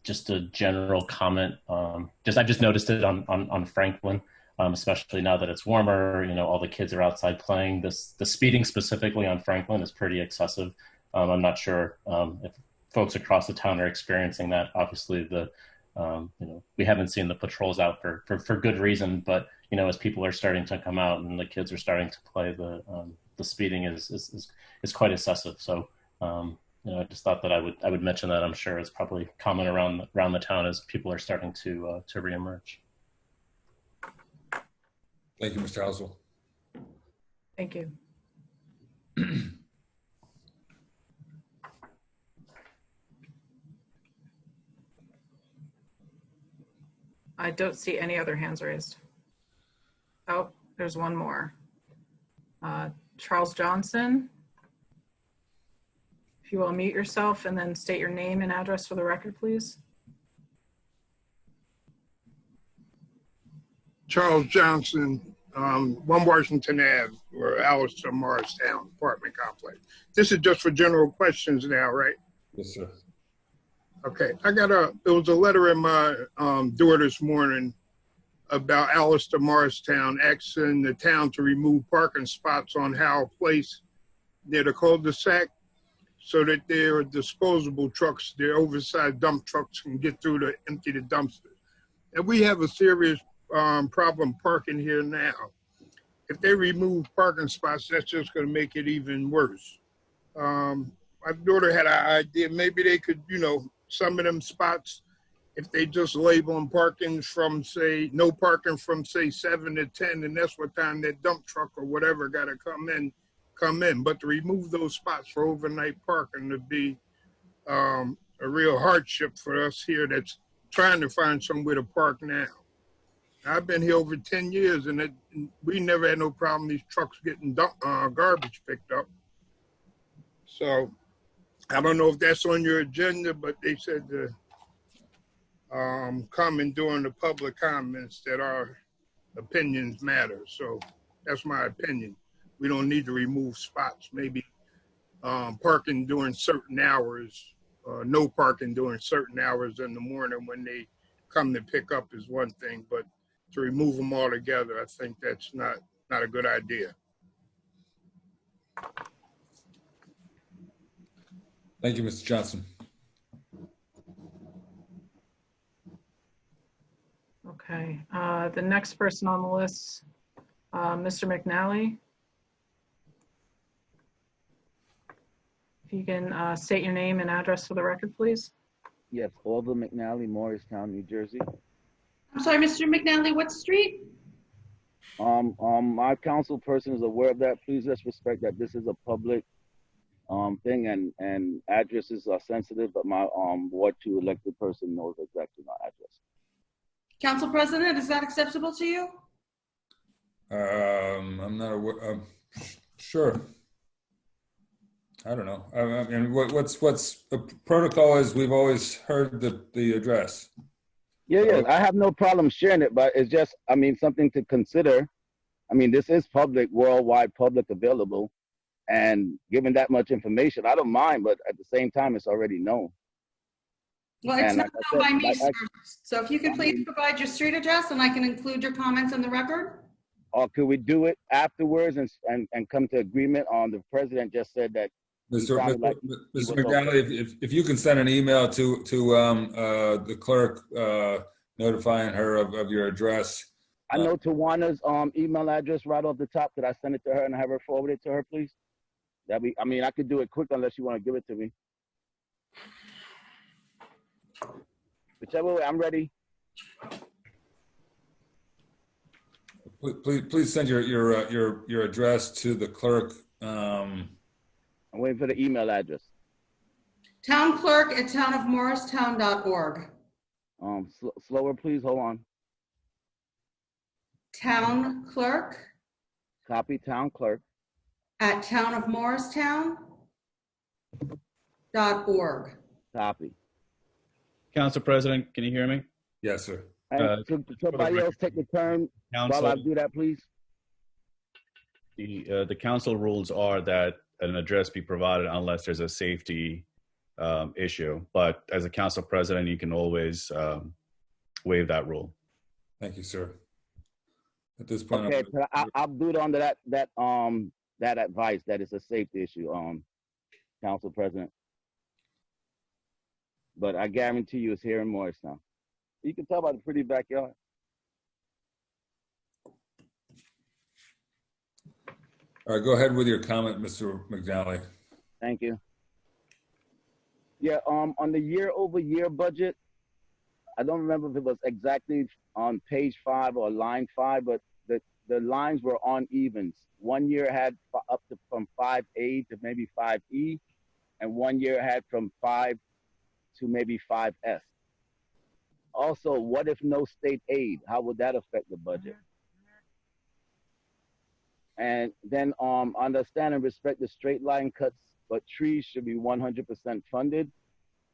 [SPEAKER 8] just a general comment. I just noticed it on Franklin, especially now that it's warmer. All the kids are outside playing. The speeding specifically on Franklin is pretty excessive. I'm not sure if folks across the town are experiencing that. Obviously, we haven't seen the patrols out for good reason, but as people are starting to come out and the kids are starting to play, the speeding is quite excessive. So I just thought that I would mention that. I'm sure it's probably common around the town as people are starting to reemerge.
[SPEAKER 2] Thank you, Mr. Housel.
[SPEAKER 1] Thank you. I don't see any other hands raised. Oh, there's one more. Charles Johnson. If you will mute yourself and then state your name and address for the record, please.
[SPEAKER 9] Charles Johnson, 1 Washington Ave, or Alistair Morristown apartment complex. This is just for general questions now, right?
[SPEAKER 2] Yes, sir.
[SPEAKER 9] Okay, there was a letter in my door this morning about Alistair Morristown asking the town to remove parking spots on Howell Place near the cul-de-sac so that their disposable trucks, their oversized dump trucks, can get through to empty the dumpsters. And we have a serious problem parking here now. If they remove parking spots, that's just going to make it even worse. My daughter had an idea, maybe they could, some of them spots, if they just label them parking from, say, no parking from, say, 7 to 10, and that's what time that dump truck or whatever got to come in. But to remove those spots for overnight parking would be a real hardship for us here that's trying to find somewhere to park now. I've been here over 10 years, and we never had no problem these trucks getting garbage picked up. So I don't know if that's on your agenda, but they said to comment during the public comments that our opinions matter. So that's my opinion. We don't need to remove spots. Maybe parking during certain hours, no parking during certain hours in the morning when they come to pick up is one thing, but to remove them all together, I think that's not a good idea.
[SPEAKER 2] Thank you, Mr. Johnson.
[SPEAKER 1] Okay, the next person on the list, Mr. McNally. If you can state your name and address for the record, please.
[SPEAKER 7] Yes, Orville McNally, Morristown, New Jersey.
[SPEAKER 3] I'm sorry, Mr. McNally, what street?
[SPEAKER 7] My council person is aware of that. Please just respect that this is a public thing and addresses are sensitive, but my Ward 2 elected person knows exactly my address.
[SPEAKER 3] Council President, is that acceptable to you?
[SPEAKER 2] I'm not aware. Sure. I don't know. I mean, what's the protocol is we've always heard the address.
[SPEAKER 7] Yeah, I have no problem sharing it, but it's just, I mean, something to consider. I mean, this is public, worldwide public available, and given that much information, I don't mind, but at the same time, it's already known.
[SPEAKER 3] Well, it's
[SPEAKER 7] And
[SPEAKER 3] not
[SPEAKER 7] like I
[SPEAKER 3] known
[SPEAKER 7] said,
[SPEAKER 3] by me,
[SPEAKER 7] like
[SPEAKER 3] sir. So if you could please provide your street address and I can include your comments in the record?
[SPEAKER 7] Or could we do it afterwards and come to agreement on the president just said that
[SPEAKER 2] Mr.
[SPEAKER 7] Like
[SPEAKER 2] McNally, if you can send an email to the clerk notifying her of your address.
[SPEAKER 7] I know Tawana's email address right off the top. Could I send it to her and have her forward it to her, please? I mean, I could do it quick unless you want to give it to me. Whichever way, I'm ready.
[SPEAKER 2] Please send your address to the clerk.
[SPEAKER 7] I'm waiting for the email address.
[SPEAKER 3] Townclerk@townofmorristown.org.
[SPEAKER 7] Slower, please. Hold on.
[SPEAKER 3] town clerk
[SPEAKER 7] Copy town clerk.
[SPEAKER 3] at townofmorristown.org.
[SPEAKER 7] Copy.
[SPEAKER 10] Council President, can you hear me?
[SPEAKER 2] Yes, sir.
[SPEAKER 7] And could somebody else take the turn while I
[SPEAKER 10] Council,
[SPEAKER 7] do that, please?
[SPEAKER 10] the council rules are that an address be provided unless there's a safety issue. But as a council president, you can always waive that rule.
[SPEAKER 2] Thank you, sir. At this point,
[SPEAKER 7] Okay, I'll do it under that advice that it's a safety issue, Council President. But I guarantee you it's here in Morristown. You can tell by the pretty backyard.
[SPEAKER 2] all right, go ahead with your comment, Mr. McNally.
[SPEAKER 7] Thank you. Yeah, on the year-over-year budget, I don't remember if it was exactly on page 5 or line 5, but the lines were on evens. One year had up to from 5A to maybe 5E, and one year had from 5 to maybe 5S. Also, what if no state aid? How would that affect the budget? And then understand and respect the straight line cuts, but trees should be 100% funded.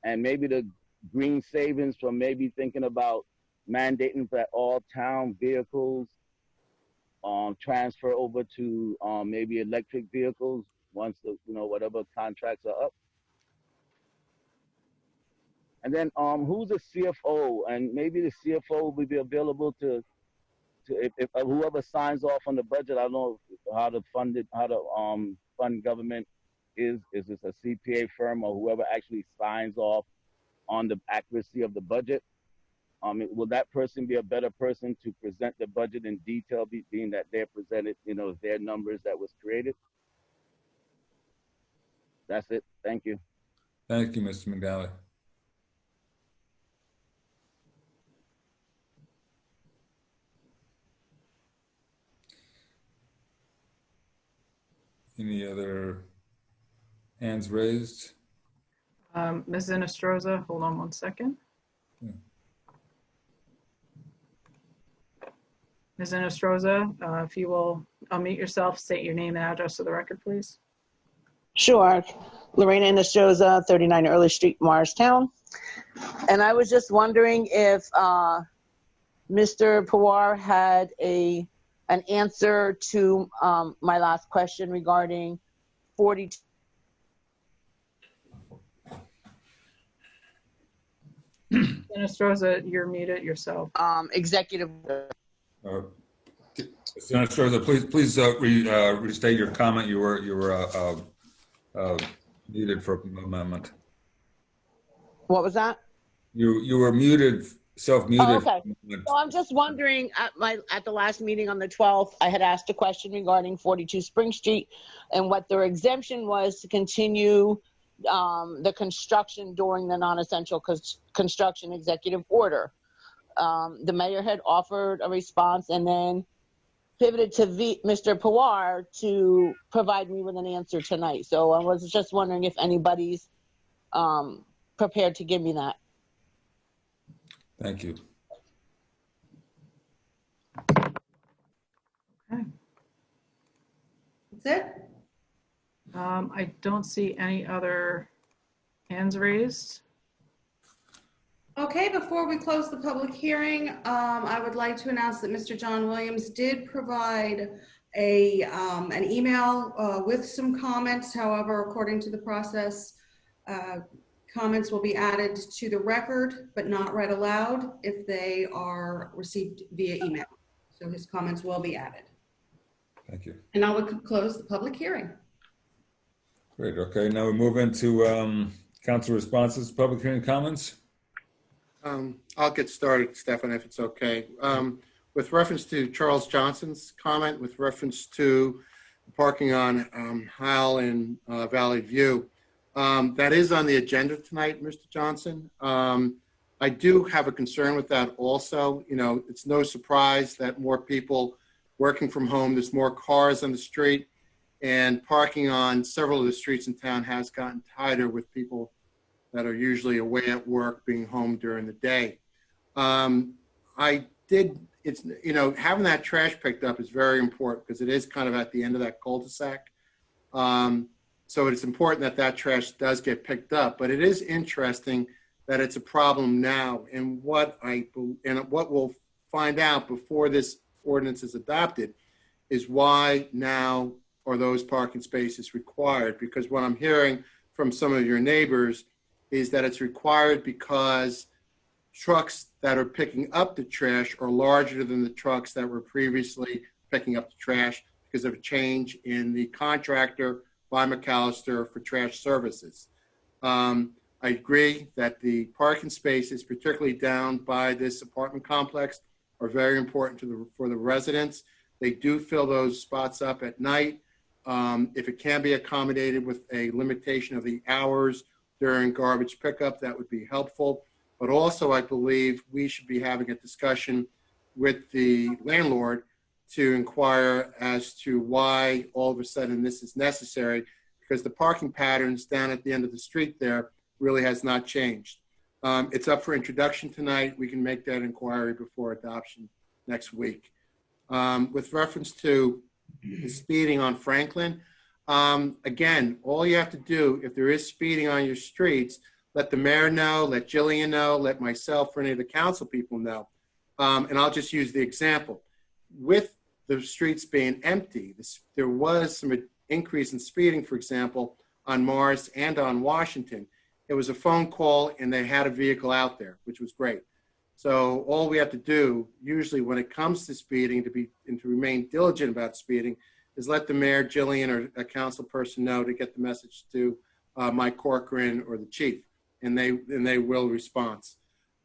[SPEAKER 7] And maybe the green savings from maybe thinking about mandating that all town vehicles transfer over to maybe electric vehicles once the, whatever contracts are up. And then who's the CFO? And maybe the CFO will be available to if whoever signs off on the budget. I don't know how to fund it, how to fund government is this a CPA firm or whoever actually signs off on the accuracy of the budget? Will that person be a better person to present the budget in detail, being that they're presented, their numbers that was created? That's it. Thank you.
[SPEAKER 2] Thank you, Mr. McNally. Any other hands raised?
[SPEAKER 1] Ms. Inestrosa, hold on one second.
[SPEAKER 2] Yeah.
[SPEAKER 1] Ms. Inestrosa, if you will unmute yourself, state your name and address to the record, please.
[SPEAKER 11] Sure. Lorena Inestrosa, 39 Early Street, Morristown. And I was just wondering if Mr. Pawar had an answer to my last question regarding 42.
[SPEAKER 1] Inestrosa, you're muted yourself.
[SPEAKER 11] Executive.
[SPEAKER 2] Mr. Inestrosa, please restate your comment. You were muted for a moment.
[SPEAKER 11] What was that?
[SPEAKER 2] You were muted, self-muted.
[SPEAKER 11] Oh, okay. So I'm just wondering, at the last meeting on the 12th, I had asked a question regarding 42 Spring Street and what their exemption was to continue the construction during the non-essential construction executive order. The mayor had offered a response and then pivoted to Mr. Pawar to provide me with an answer tonight. So I was just wondering if anybody's prepared to give me that.
[SPEAKER 2] Thank you.
[SPEAKER 1] Okay.
[SPEAKER 3] That's it?
[SPEAKER 1] I don't see any other hands raised.
[SPEAKER 3] Okay, before we close the public hearing, I would like to announce that Mr. John Williams did provide an email with some comments. However, according to the process, comments will be added to the record, but not read aloud if they are received via email. So his comments will be added.
[SPEAKER 2] Thank you.
[SPEAKER 3] And I would close the public hearing.
[SPEAKER 2] Great. Okay, now we move into council responses, public hearing comments.
[SPEAKER 5] I'll get started, Stefan, if it's okay. With reference to Charles Johnson's comment, with reference to parking on Howell and Valley View, that is on the agenda tonight, Mr. Johnson. I do have a concern with that also. It's no surprise that more people working from home, there's more cars on the street, and parking on several of the streets in town has gotten tighter with people that are usually away at work, being home during the day. I it's, you know, having that trash picked up is very important because it is kind of at the end of that cul-de-sac. So it's important that that trash does get picked up, but it is interesting that it's a problem now. And what we'll find out before this ordinance is adopted is why now are those parking spaces required? Because what I'm hearing from some of your neighbors is that it's required because trucks that are picking up the trash are larger than the trucks that were previously picking up the trash because of a change in the contractor by McAllister for trash services. I agree that the parking spaces, particularly down by this apartment complex, are very important for the residents. They do fill those spots up at night. If it can be accommodated with a limitation of the hours during garbage pickup, that would be helpful. But also, I believe we should be having a discussion with the landlord to inquire as to why all of a sudden this is necessary, because the parking patterns down at the end of the street there really has not changed. It's up for introduction tonight. We can make that inquiry before adoption next week. With reference to the speeding on Franklin, again, all you have to do, if there is speeding on your streets, let the mayor know, let Jillian know, let myself or any of the council people know. And I'll just use the example. With the streets being empty, there was some increase in speeding, for example, on Morris and on Washington. It was a phone call and they had a vehicle out there, which was great. So all we have to do, usually when it comes to speeding, to remain diligent about speeding, is let the mayor, Jillian, or a council person know to get the message to Mike Corcoran or the chief, and they will respond.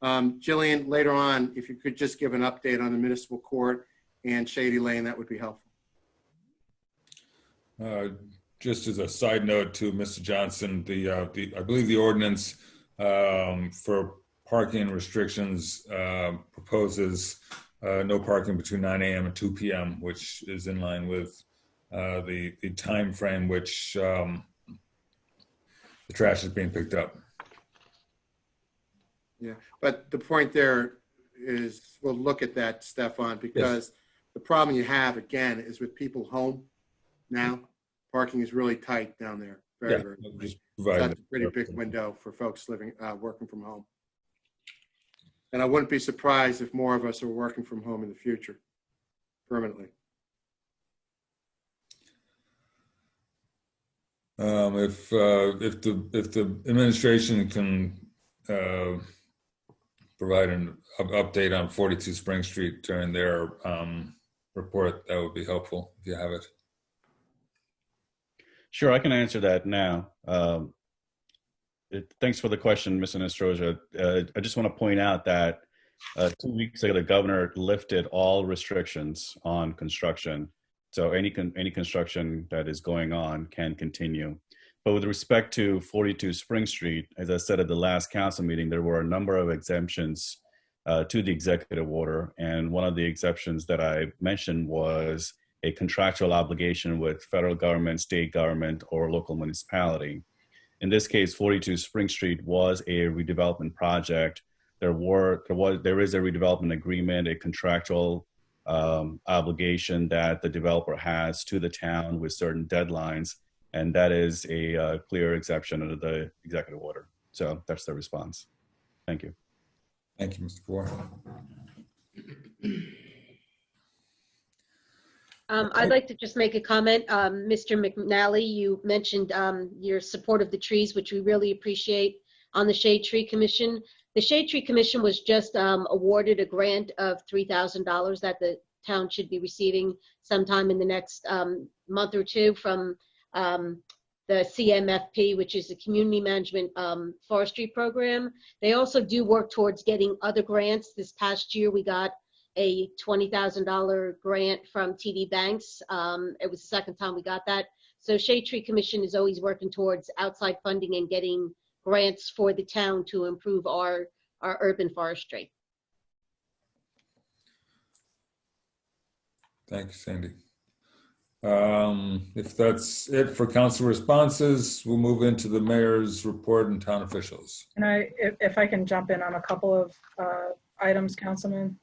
[SPEAKER 5] Jillian, later on, if you could just give an update on the municipal court and Shady Lane, that would be helpful.
[SPEAKER 2] Just as a side note to Mr. Johnson, I believe the ordinance for parking restrictions proposes no parking between 9 a.m. and 2 p.m., which is in line with the time frame which the trash is being picked up.
[SPEAKER 5] Yeah, but the point there is, we'll look at that, Stefan, because the problem you have, again, is with people home now. Parking is really tight down there. Very tight. So that's a pretty big window for folks living, working from home. And I wouldn't be surprised if more of us are working from home in the future, permanently.
[SPEAKER 2] If the administration can provide an update on 42 Spring Street during their report, that would be helpful if you have it.
[SPEAKER 10] Sure, I can answer that now. Thanks for the question, Mr. Nestroza. I just want to point out that 2 weeks ago, the governor lifted all restrictions on construction. So any construction that is going on can continue. But with respect to 42 Spring Street, as I said at the last council meeting, there were a number of exemptions to the executive order. And one of the exceptions that I mentioned was a contractual obligation with federal government, state government, or local municipality. In this case, 42 Spring Street was a redevelopment project. There is a redevelopment agreement, a contractual obligation that the developer has to the town with certain deadlines, and that is a clear exception under the executive order. So that's the response. Thank you.
[SPEAKER 2] Thank you, Mr. Kaur.
[SPEAKER 12] I'd like to just make a comment. Mr. McNally, you mentioned your support of the trees, which we really appreciate, on the Shade Tree Commission. The Shade Tree Commission was just awarded a grant of $3,000 that the town should be receiving sometime in the next month or two from the CMFP, which is the Community Management Forestry Program. They also do work towards getting other grants. This past year, we got a $20,000 grant from TD Banks. It was the second time we got that. So Shade Tree Commission is always working towards outside funding and getting grants for the town to improve our urban forestry.
[SPEAKER 2] Thank you, Sandy. If that's it for council responses, we'll move into the mayor's report and town officials.
[SPEAKER 1] And if I can jump in on a couple of items, Councilman.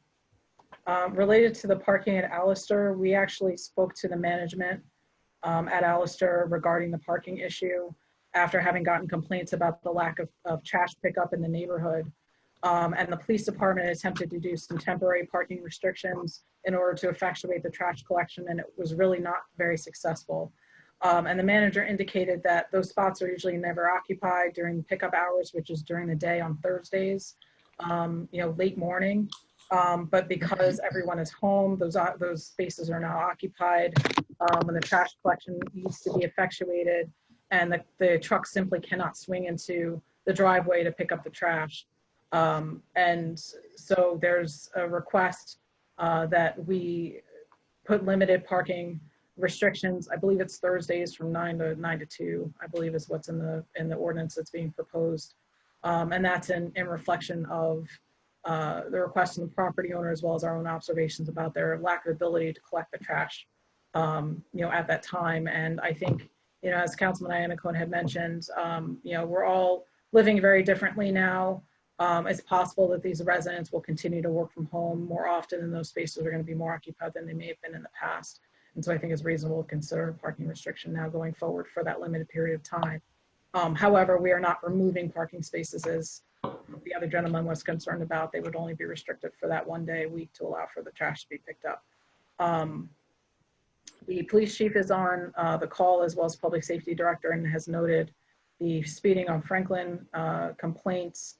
[SPEAKER 1] Related to the parking at Allister, we actually spoke to the management at Allister regarding the parking issue after having gotten complaints about the lack of trash pickup in the neighborhood. And the police department attempted to do some temporary parking restrictions in order to effectuate the trash collection, and it was really not very successful. And the manager indicated that those spots are usually never occupied during pickup hours, which is during the day on Thursdays, late morning. But because everyone is home, those spaces are now occupied when the trash collection needs to be effectuated, and the truck simply cannot swing into the driveway to pick up the trash. And so there's a request that we put limited parking restrictions. I believe it's Thursdays from 9 to 2, I believe is what's in the ordinance that's being proposed. And that's in reflection of the request from the property owner, as well as our own observations about their lack of ability to collect the trash, at that time. And I think, as Councilman Iannacone had mentioned, we're all living very differently now. It's possible that these residents will continue to work from home more often, and those spaces are going to be more occupied than they may have been in the past. And so I think it's reasonable to consider a parking restriction now going forward for that limited period of time. However, we are not removing parking spaces as the other gentleman was concerned about. They would only be restricted for that one day a week to allow for the trash to be picked up. The police chief is on the call, as well as public safety director, and has noted the speeding on Franklin complaints.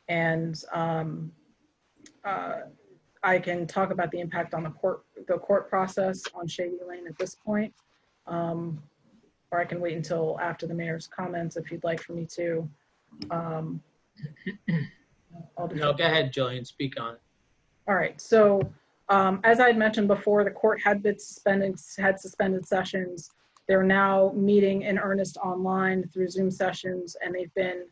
[SPEAKER 1] And I can talk about the impact on the court process on Shady Lane at this point, or I can wait until after the mayor's comments if you'd like for me to.
[SPEAKER 13] No, go ahead, Jillian, speak on it.
[SPEAKER 1] All right, so as I had mentioned before, the court had suspended sessions. They're now meeting in earnest online through Zoom sessions, and they've been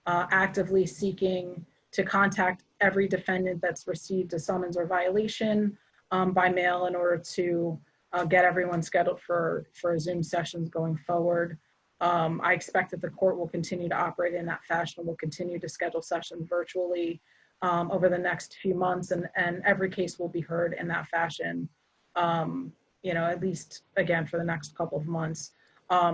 [SPEAKER 1] actively seeking to contact every defendant that's received a summons or violation by mail in order to get everyone scheduled for Zoom sessions going forward. I expect that the court will continue to operate in that fashion. We'll continue to schedule sessions virtually over the next few months, and every case will be heard in that fashion, at least, again, for the next couple of months.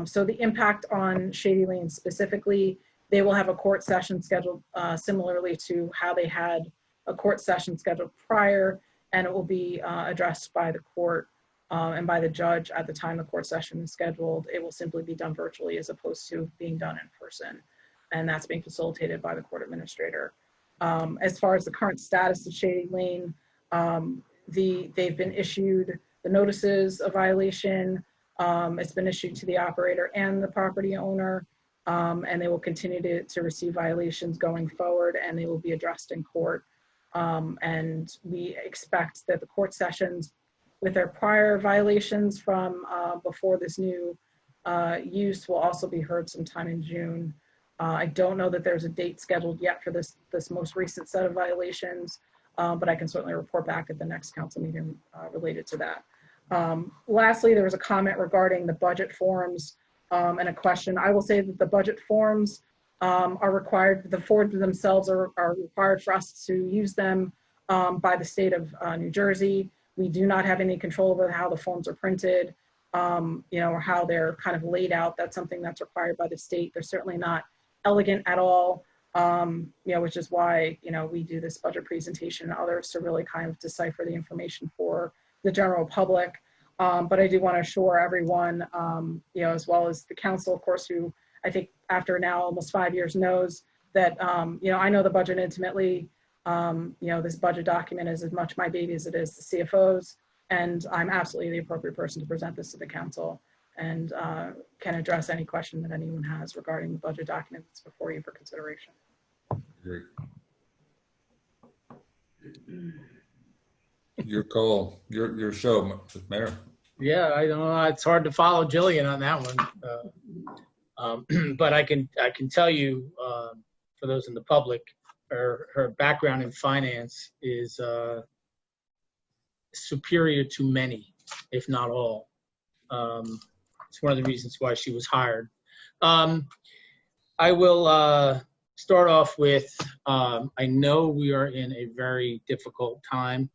[SPEAKER 1] So the impact on Shady Lane specifically, they will have a court session scheduled similarly to how they had a court session scheduled prior, and it will be addressed by the court and by the judge at the time the court session is scheduled. It will simply be done virtually as opposed to being done in person, and that's being facilitated by the court administrator. As far as the current status of Shady Lane, they've been issued the notices of violation. It's been issued to the operator and the property owner. And they will continue to receive violations going forward, and they will be addressed in court. And we expect that the court sessions with their prior violations from before this new use will also be heard sometime in June. I don't know that there's a date scheduled yet for this most recent set of violations, but I can certainly report back at the next council meeting related to that. Lastly, there was a comment regarding the budget forms. And a question. I will say that the budget forms are required, the forms themselves are required for us to use them by the state of New Jersey. We do not have any control over how the forms are printed, or how they're kind of laid out. That's something that's required by the state. They're certainly not elegant at all, which is why, we do this budget presentation and others to really kind of decipher the information for the general public. But I do want to assure everyone, as well as the council, of course, who I think after now almost 5 years knows that, I know the budget intimately. This budget document is as much my baby as it is the CFO's, and I'm absolutely the appropriate person to present this to the council and can address any question that anyone has regarding the budget document that's before you for consideration.
[SPEAKER 2] Great. Your call, your show, Mayor.
[SPEAKER 13] Yeah, I know it's hard to follow Jillian on that one, but I can tell you, for those in the public, her background in finance is superior to many, if not all. It's one of the reasons why she was hired. I will start off with, I know we are in a very difficult time.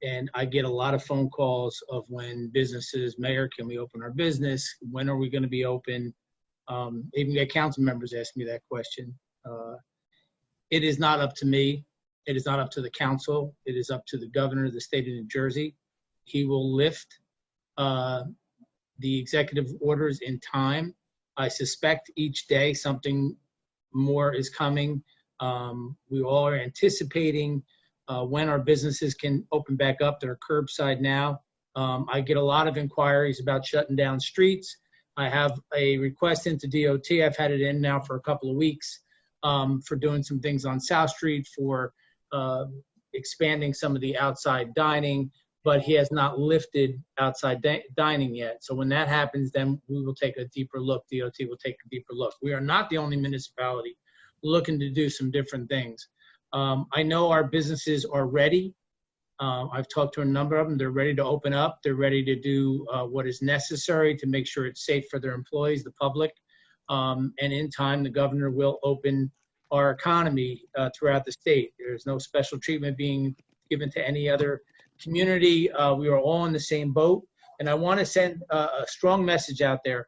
[SPEAKER 13] And I get a lot of phone calls of when businesses, Mayor, can we open our business? When are we going to be open? Even get council members ask me that question. It is not up to me. It is not up to the council. It is up to the governor of the state of New Jersey. He will lift the executive orders in time. I suspect each day something more is coming. We all are anticipating when our businesses can open back up that are curbside now. I get a lot of inquiries about shutting down streets. I have a request into DOT. I've had it in now for a couple of weeks for doing some things on South Street, for expanding some of the outside dining, but he has not lifted outside dining yet. So when that happens, then we will take a deeper look. DOT will take a deeper look. We are not the only municipality looking to do some different things. I know our businesses are ready. I've talked to a number of them. They're ready to open up. They're ready to do what is necessary to make sure it's safe for their employees, the public. And in time, the governor will open our economy throughout the state. There's no special treatment being given to any other community. We are all in the same boat. And I want to send a strong message out there.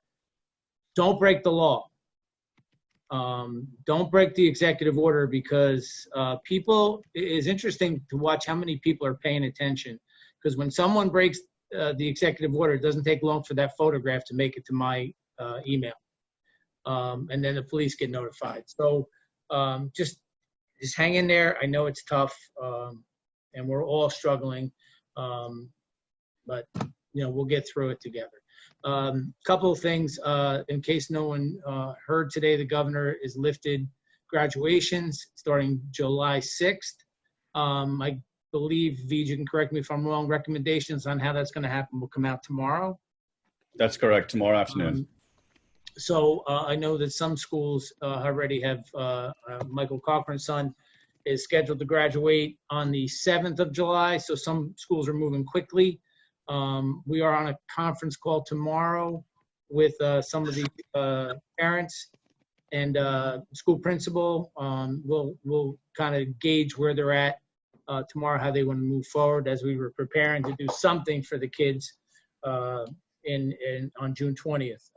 [SPEAKER 13] Don't break the law. Don't break the executive order, because it is interesting to watch how many people are paying attention. Because when someone breaks the executive order, it doesn't take long for that photograph to make it to my email. And then the police get notified. So just hang in there. I know it's tough, and we're all struggling, but we'll get through it together. Couple of things, in case no one heard today, the governor is lifted graduations starting July 6th. I believe, Vij, you can correct me if I'm wrong, recommendations on how that's going to happen will come out tomorrow.
[SPEAKER 10] That's correct, tomorrow afternoon.
[SPEAKER 13] So I know that some schools already have, Michael Cochran's son is scheduled to graduate on the 7th of July. So some schools are moving quickly. We are on a conference call tomorrow with some of the parents and school principal. We'll kind of gauge where they're at tomorrow, how they want to move forward, as we were preparing to do something for the kids on June 20th,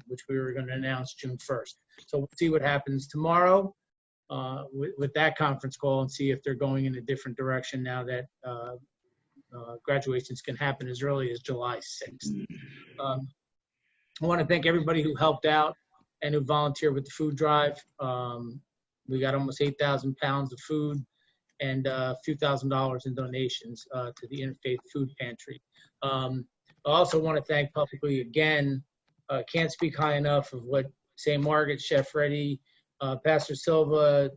[SPEAKER 13] which we were going to announce June 1st. So we'll see what happens tomorrow with that conference call, and see if they're going in a different direction now that graduations can happen as early as July 6th. I want to thank everybody who helped out and who volunteered with the food drive. We got almost 8,000 pounds of food and a few $1,000s in donations to the Interfaith Food Pantry. I also want to thank publicly again, can't speak high enough of what St. Margaret, Chef Reddy, Pastor Silva,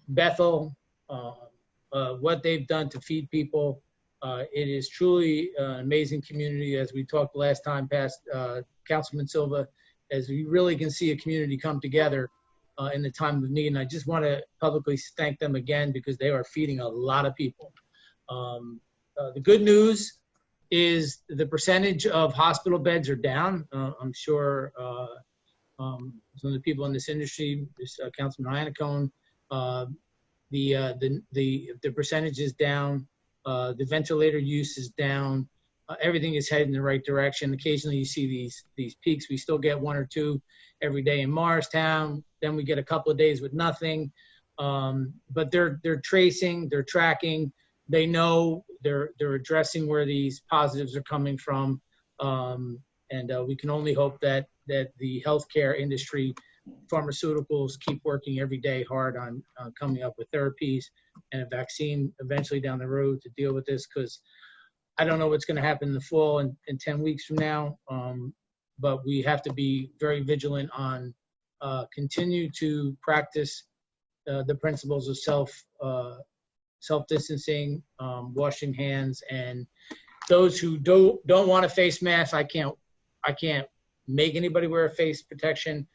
[SPEAKER 13] Bethel, what they've done to feed people. It is truly an amazing community, as we talked last time past Councilman Silva, as we really can see a community come together in the time of need. And I just want to publicly thank them again, because they are feeding a lot of people. The good news is the percentage of hospital beds are down. I'm sure some of the people in this industry, Councilman Iannacone, the percentage is down. The ventilator use is down. Everything is heading in the right direction. Occasionally you see these peaks. We still get one or two every day in Morristown. Then we get a couple of days with nothing. But they're tracing, they're tracking. They know they're addressing where these positives are coming from. And we can only hope that the healthcare industry, pharmaceuticals, keep working every day hard on coming up with therapies and a vaccine eventually down the road to deal with this, because I don't know what's going to happen in the fall and 10 weeks from now. But we have to be very vigilant on continue to practice the principles of self-distancing, washing hands, and those who don't want a face mask, I can't make anybody wear a face protection,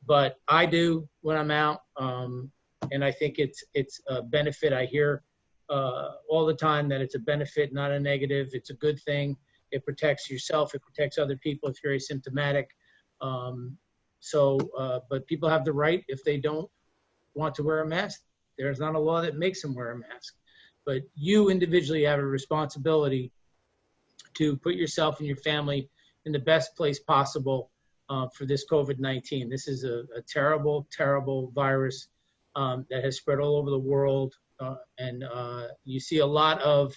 [SPEAKER 13] but I do when I'm out, and I think it's a benefit. I hear all the time that it's a benefit, not a negative. It's a good thing. It protects yourself. It protects other people if you're asymptomatic. But people have the right, if they don't want to wear a mask, there's not a law that makes them wear a mask. but you individually have a responsibility to put yourself and your family in the best place possible for this COVID-19. This is a terrible, terrible virus that has spread all over the world. And you see a lot of,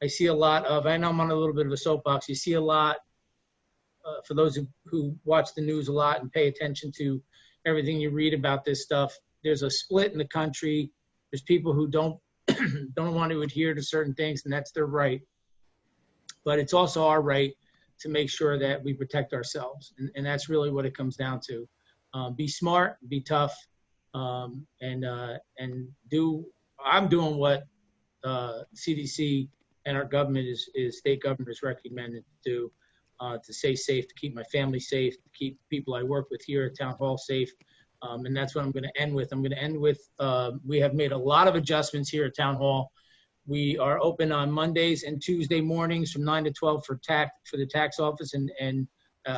[SPEAKER 13] I know I'm on a little bit of a soapbox, you see a lot, for those who watch the news a lot and pay attention to everything you read about this stuff, there's a split in the country. There's people who don't want to adhere to certain things, and that's their right. But it's also our right to make sure that we protect ourselves. And that's really what it comes down to. Be smart, be tough, and I'm doing what CDC and our government state government is recommended to do to stay safe, to keep my family safe, to keep people I work with here at Town Hall safe. And that's what I'm going to end with. I'm going to end with, we have made a lot of adjustments here at Town Hall. We are open on Mondays and Tuesday mornings from 9 to 12 for the tax office. And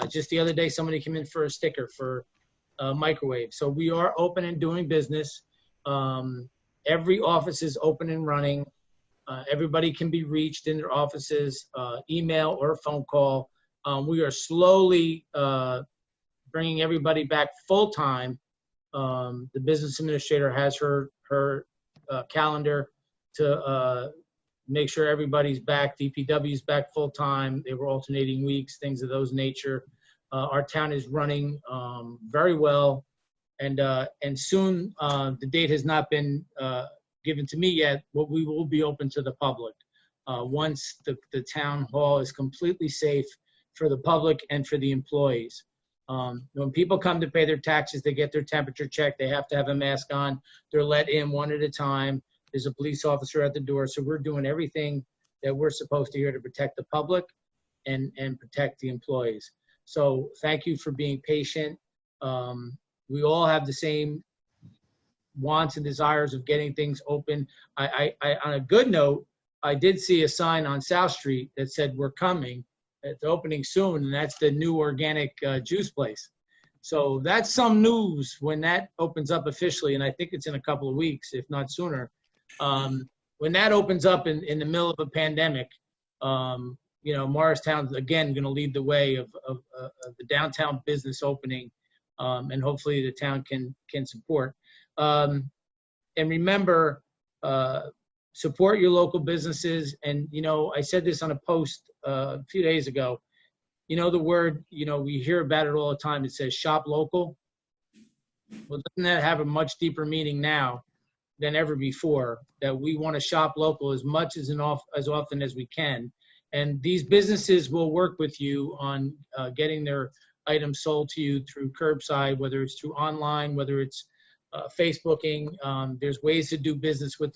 [SPEAKER 13] just the other day, somebody came in for a sticker for a microwave. So we are open and doing business. Every office is open and running. Everybody can be reached in their offices, email or a phone call. We are slowly bringing everybody back full-time. The business administrator has her calendar to make sure everybody's back. DPW's back full-time. They were alternating weeks, things of those nature. Our town is running very well. And soon, the date has not been given to me yet, but we will be open to the public once the town hall is completely safe for the public and for the employees. When people come to pay their taxes, they get their temperature checked. They have to have a mask on. They're let in one at a time. There's a police officer at the door. So we're doing everything that we're supposed to here to protect the public and protect the employees. So thank you for being patient. We all have the same wants and desires of getting things open. I on a good note, I did see a sign on South Street that said, "We're coming." It's opening soon, and that's the new organic juice place. So that's some news when that opens up officially, and I think it's in a couple of weeks, if not sooner. When that opens up in the middle of a pandemic, Morristown's again going to lead the way of the downtown business opening, and hopefully the town can support. And remember, support your local businesses. And, I said this on a post a few days ago. The word, we hear about it all the time. It says shop local. Well, doesn't that have a much deeper meaning now than ever before, that we want to shop local as much as often as we can? And these businesses will work with you on getting their items sold to you through curbside, whether it's through online, whether it's Facebooking. There's ways to do business with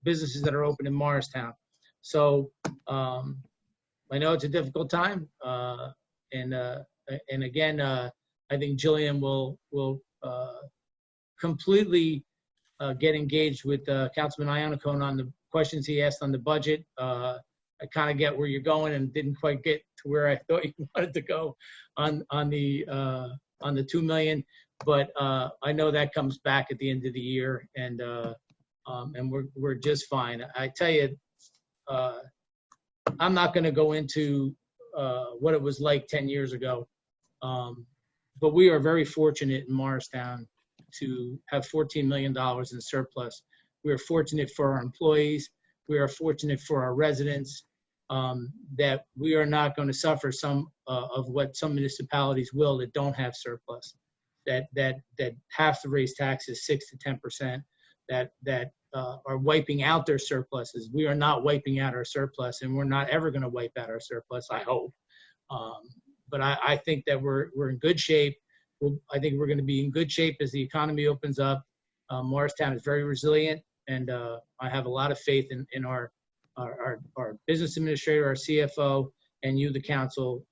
[SPEAKER 13] businesses that are open in Morristown. So I know it's a difficult time, and again, I think Jillian will completely get engaged with Councilman Iannacone on the questions he asked on the budget. I kind of get where you're going and didn't quite get to where I thought you wanted to go on the $2 million, but I know that comes back at the end of the year, and we're just fine. I tell you, I'm not going to go into what it was like 10 years ago, but we are very fortunate in Morristown to have $14 million in surplus. We are fortunate for our employees. We are fortunate for our residents, that we are not going to suffer some of what some municipalities will that don't have surplus, that have to raise taxes 6 to 10%, that are wiping out their surpluses. We are not wiping out our surplus, and we're not ever going to wipe out our surplus, I hope. But I think that we're in good shape. I think we're going to be in good shape as the economy opens up. Morristown is very resilient, and I have a lot of faith in our business administrator, our CFO, and you, the council,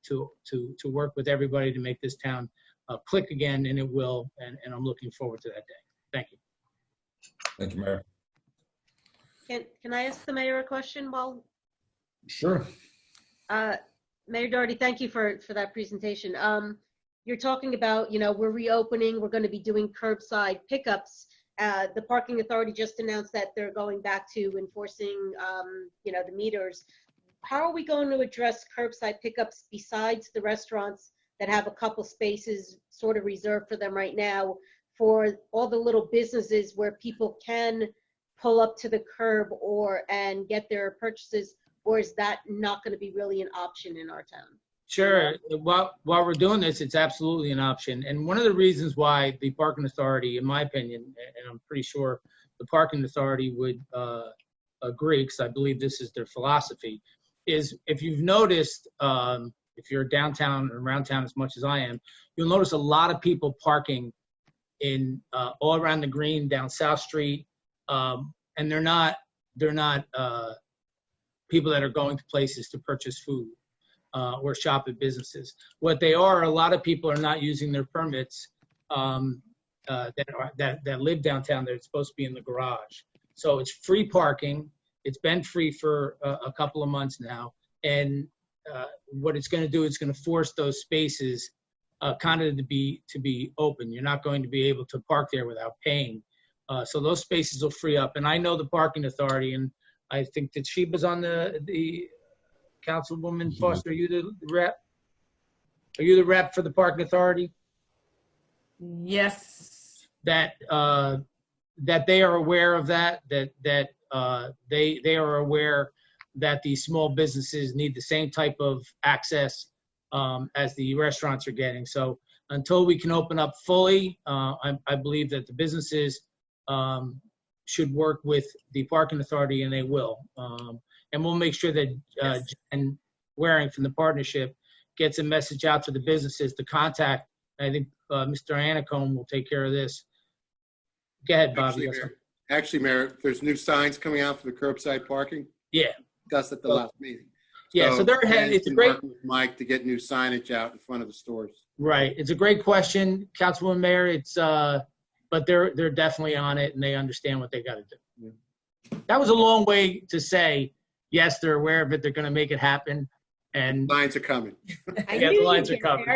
[SPEAKER 13] to work with everybody to make this town click again, and it will. And I'm looking forward to that day. Thank you.
[SPEAKER 2] Thank you, Mayor.
[SPEAKER 12] Can I ask the mayor a question? Well,
[SPEAKER 2] Sure.
[SPEAKER 12] Mayor Doherty, thank you for that presentation. You're talking about, we're reopening, we're going to be doing curbside pickups. The parking authority just announced that they're going back to enforcing, the meters. How are we going to address curbside pickups besides the restaurants that have a couple spaces sort of reserved for them right now, for all the little businesses where people can pull up to the curb and get their purchases, or is that not going to be really an option in our town?
[SPEAKER 13] Sure. While we're doing this, it's absolutely an option. And one of the reasons why the parking authority, in my opinion, and I'm pretty sure the parking authority would agree, because I believe this is their philosophy, is if you've noticed, if you're downtown or around town as much as I am, you'll notice a lot of people parking in all around the green, down South Street, and they're not people that are going to places to purchase food or shop at businesses. What they are, a lot of people are not using their permits that live downtown. They're supposed to be in the garage. So it's free parking. It's been free for a couple of months now, and what it's going to do, it's going to force those spaces kind of to be open. You're not going to be able to park there without paying. So those spaces will free up. And I know the parking authority, and I think that Sheba's on the Councilwoman Foster. Are you the rep? Are you the rep for the parking authority?
[SPEAKER 1] Yes.
[SPEAKER 13] That they are aware of that. That they are aware that these small businesses need the same type of access as the restaurants are getting. So until we can open up fully, I believe that the businesses should work with the parking authority, and they will. And we'll make sure that Jen Waring from the partnership gets a message out to the businesses to contact. I think Mr. Anacombe will take care of this. Go ahead, Bobby.
[SPEAKER 5] Actually, Mayor, there's new signs coming out for the curbside parking.
[SPEAKER 13] Yeah.
[SPEAKER 5] Discussed at the last meeting.
[SPEAKER 13] Yeah, so they're ahead. It's a great
[SPEAKER 5] working with Mike to get new signage out in front of the stores.
[SPEAKER 13] Right. It's a great question, Councilwoman Mayor. It's but they're definitely on it, and they understand what they got to do. Yeah. That was a long way to say yes. They're aware of it. They're going to make it happen. And
[SPEAKER 5] lines are coming.
[SPEAKER 13] Yeah, the lines are coming.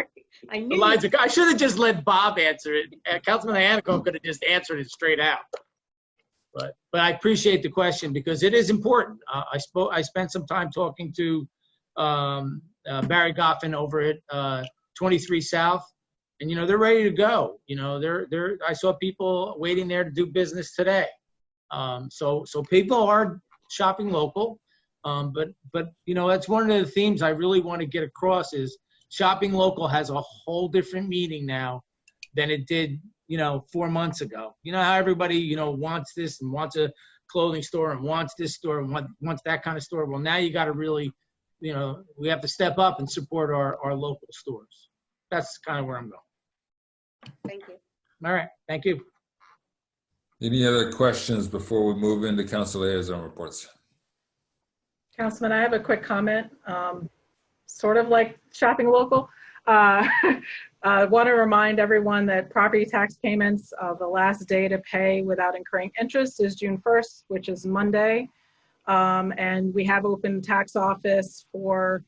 [SPEAKER 13] The lines are. I should have just let Bob answer it. Councilman Anacombe could have just answered it straight out. But I appreciate the question because it is important. I spent some time talking to Barry Goffin over at 23 South, and they're ready to go. I saw people waiting there to do business today. So people are shopping local, but that's one of the themes I really want to get across is shopping local has a whole different meaning now than it did 4 months ago. How everybody, wants this and wants a clothing store and wants this store and wants that kind of store. Well, now you got to really, we have to step up and support our local stores. That's kind of where I'm going.
[SPEAKER 12] Thank you.
[SPEAKER 13] All right. Thank you.
[SPEAKER 2] Any other questions before we move into council liaison reports?
[SPEAKER 1] Councilman, I have a quick comment, sort of like shopping local. I want to remind everyone that property tax payments, the last day to pay without incurring interest is June 1st, which is Monday. And we have opened tax office for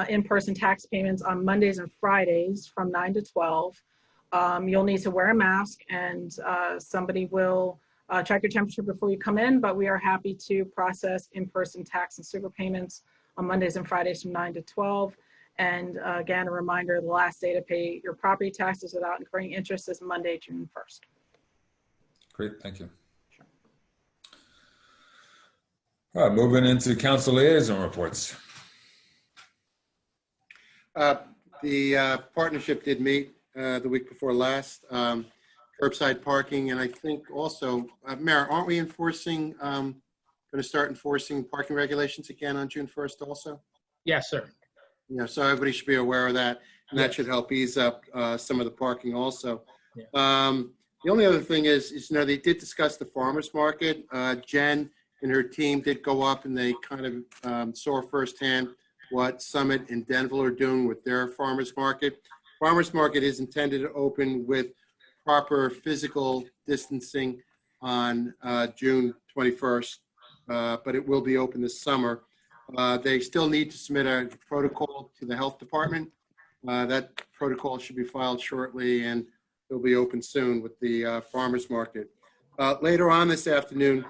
[SPEAKER 1] in-person tax payments on Mondays and Fridays from 9 to 12. You'll need to wear a mask, and somebody will check your temperature before you come in, but we are happy to process in-person tax and super payments on Mondays and Fridays from 9 to 12. And again, a reminder, the last day to pay your property taxes without incurring interest is Monday, June 1st.
[SPEAKER 2] Great, thank you. Sure. All right, moving into council liaison reports.
[SPEAKER 5] The partnership did meet the week before last, curbside parking, and I think also, Mayor, aren't we going to start enforcing parking regulations again on June 1st also?
[SPEAKER 13] Yes, sir.
[SPEAKER 5] So everybody should be aware of that, and that should help ease up some of the parking also. Yeah. The only other thing is, they did discuss the farmers market. Jen and her team did go up, and they kind of saw firsthand what Summit and Denville are doing with their farmers market. Farmers market is intended to open with proper physical distancing on June 21st, but it will be open this summer. They still need to submit a protocol to the health department. That protocol should be filed shortly, and it'll be open soon with the farmers market. Later on this afternoon,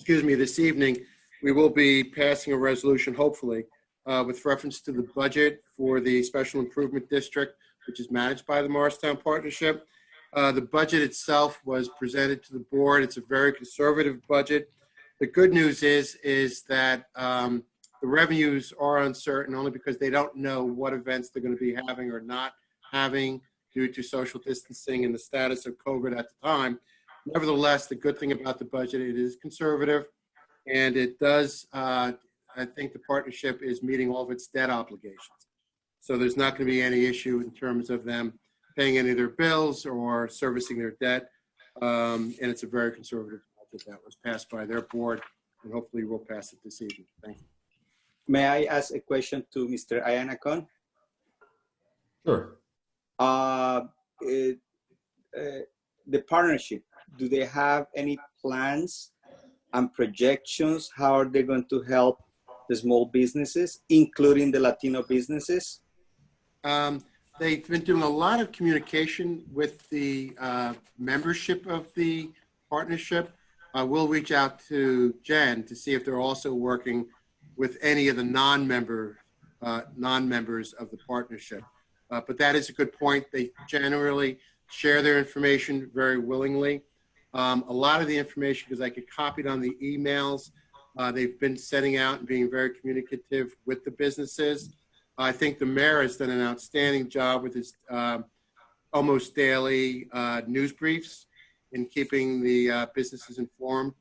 [SPEAKER 5] this evening, we will be passing a resolution, hopefully, with reference to the budget for the Special Improvement District, which is managed by the Morristown Partnership. The budget itself was presented to the board. It's a very conservative budget. The good news is that the revenues are uncertain only because they don't know what events they're going to be having or not having due to social distancing and the status of COVID at the time. Nevertheless, the good thing about the budget, it is conservative, and it does, I think the partnership is meeting all of its debt obligations. So there's not going to be any issue in terms of them paying any of their bills or servicing their debt. And it's a very conservative budget that was passed by their board, and hopefully we'll pass it this evening. Thank you.
[SPEAKER 14] May I ask a question to Mr. Ayanakon?
[SPEAKER 2] Sure.
[SPEAKER 14] The partnership, do they have any plans and projections? How are they going to help the small businesses, including the Latino businesses?
[SPEAKER 5] They've been doing a lot of communication with the membership of the partnership. We'll reach out to Jen to see if they're also working with any of the non-members of the partnership. But that is a good point. They generally share their information very willingly. A lot of the information, because I get copied on the emails, they've been sending out and being very communicative with the businesses. I think the mayor has done an outstanding job with his almost daily news briefs in keeping the businesses informed.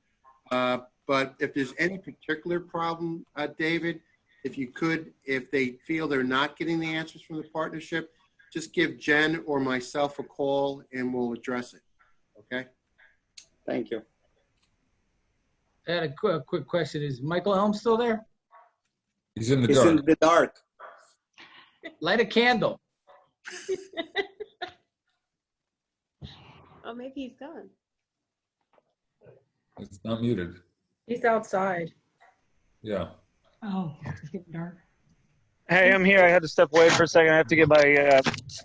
[SPEAKER 5] But if there's any particular problem, David, if they feel they're not getting the answers from the partnership, just give Jen or myself a call and we'll address it. Okay?
[SPEAKER 14] Thank you.
[SPEAKER 13] I had a quick question. Is Michael Helm still there?
[SPEAKER 2] He's in the
[SPEAKER 14] It's
[SPEAKER 2] dark.
[SPEAKER 14] in the dark.
[SPEAKER 13] Light a candle.
[SPEAKER 12] Oh, maybe he's gone.
[SPEAKER 2] It's not muted.
[SPEAKER 1] He's outside.
[SPEAKER 2] Yeah.
[SPEAKER 4] Oh, it's getting dark.
[SPEAKER 15] Hey, I'm here. I had to step away for a second. I have to get my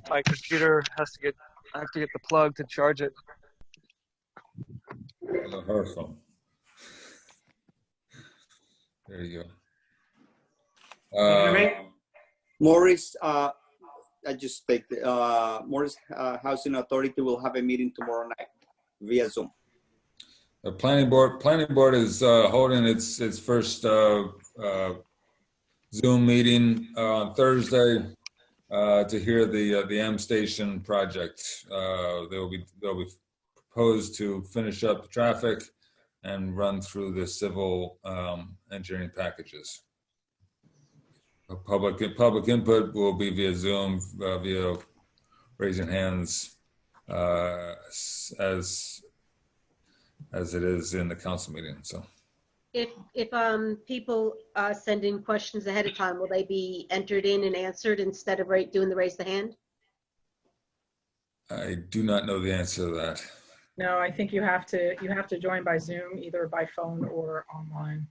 [SPEAKER 15] my computer I have to get the plug to charge it.
[SPEAKER 2] Her phone. There you go.
[SPEAKER 14] Morris, I just take the Morris Housing Authority will have a meeting tomorrow night via Zoom.
[SPEAKER 2] The planning board is holding its first Zoom meeting on Thursday to hear the M Station project. They'll be proposed to finish up the traffic and run through the civil engineering packages. Public input will be via Zoom, via raising hands, as it is in the council meeting. So,
[SPEAKER 12] If people send in questions ahead of time, will they be entered in and answered instead of doing the raise the hand?
[SPEAKER 2] I do not know the answer to that.
[SPEAKER 1] No, I think you have to join by Zoom, either by phone or online.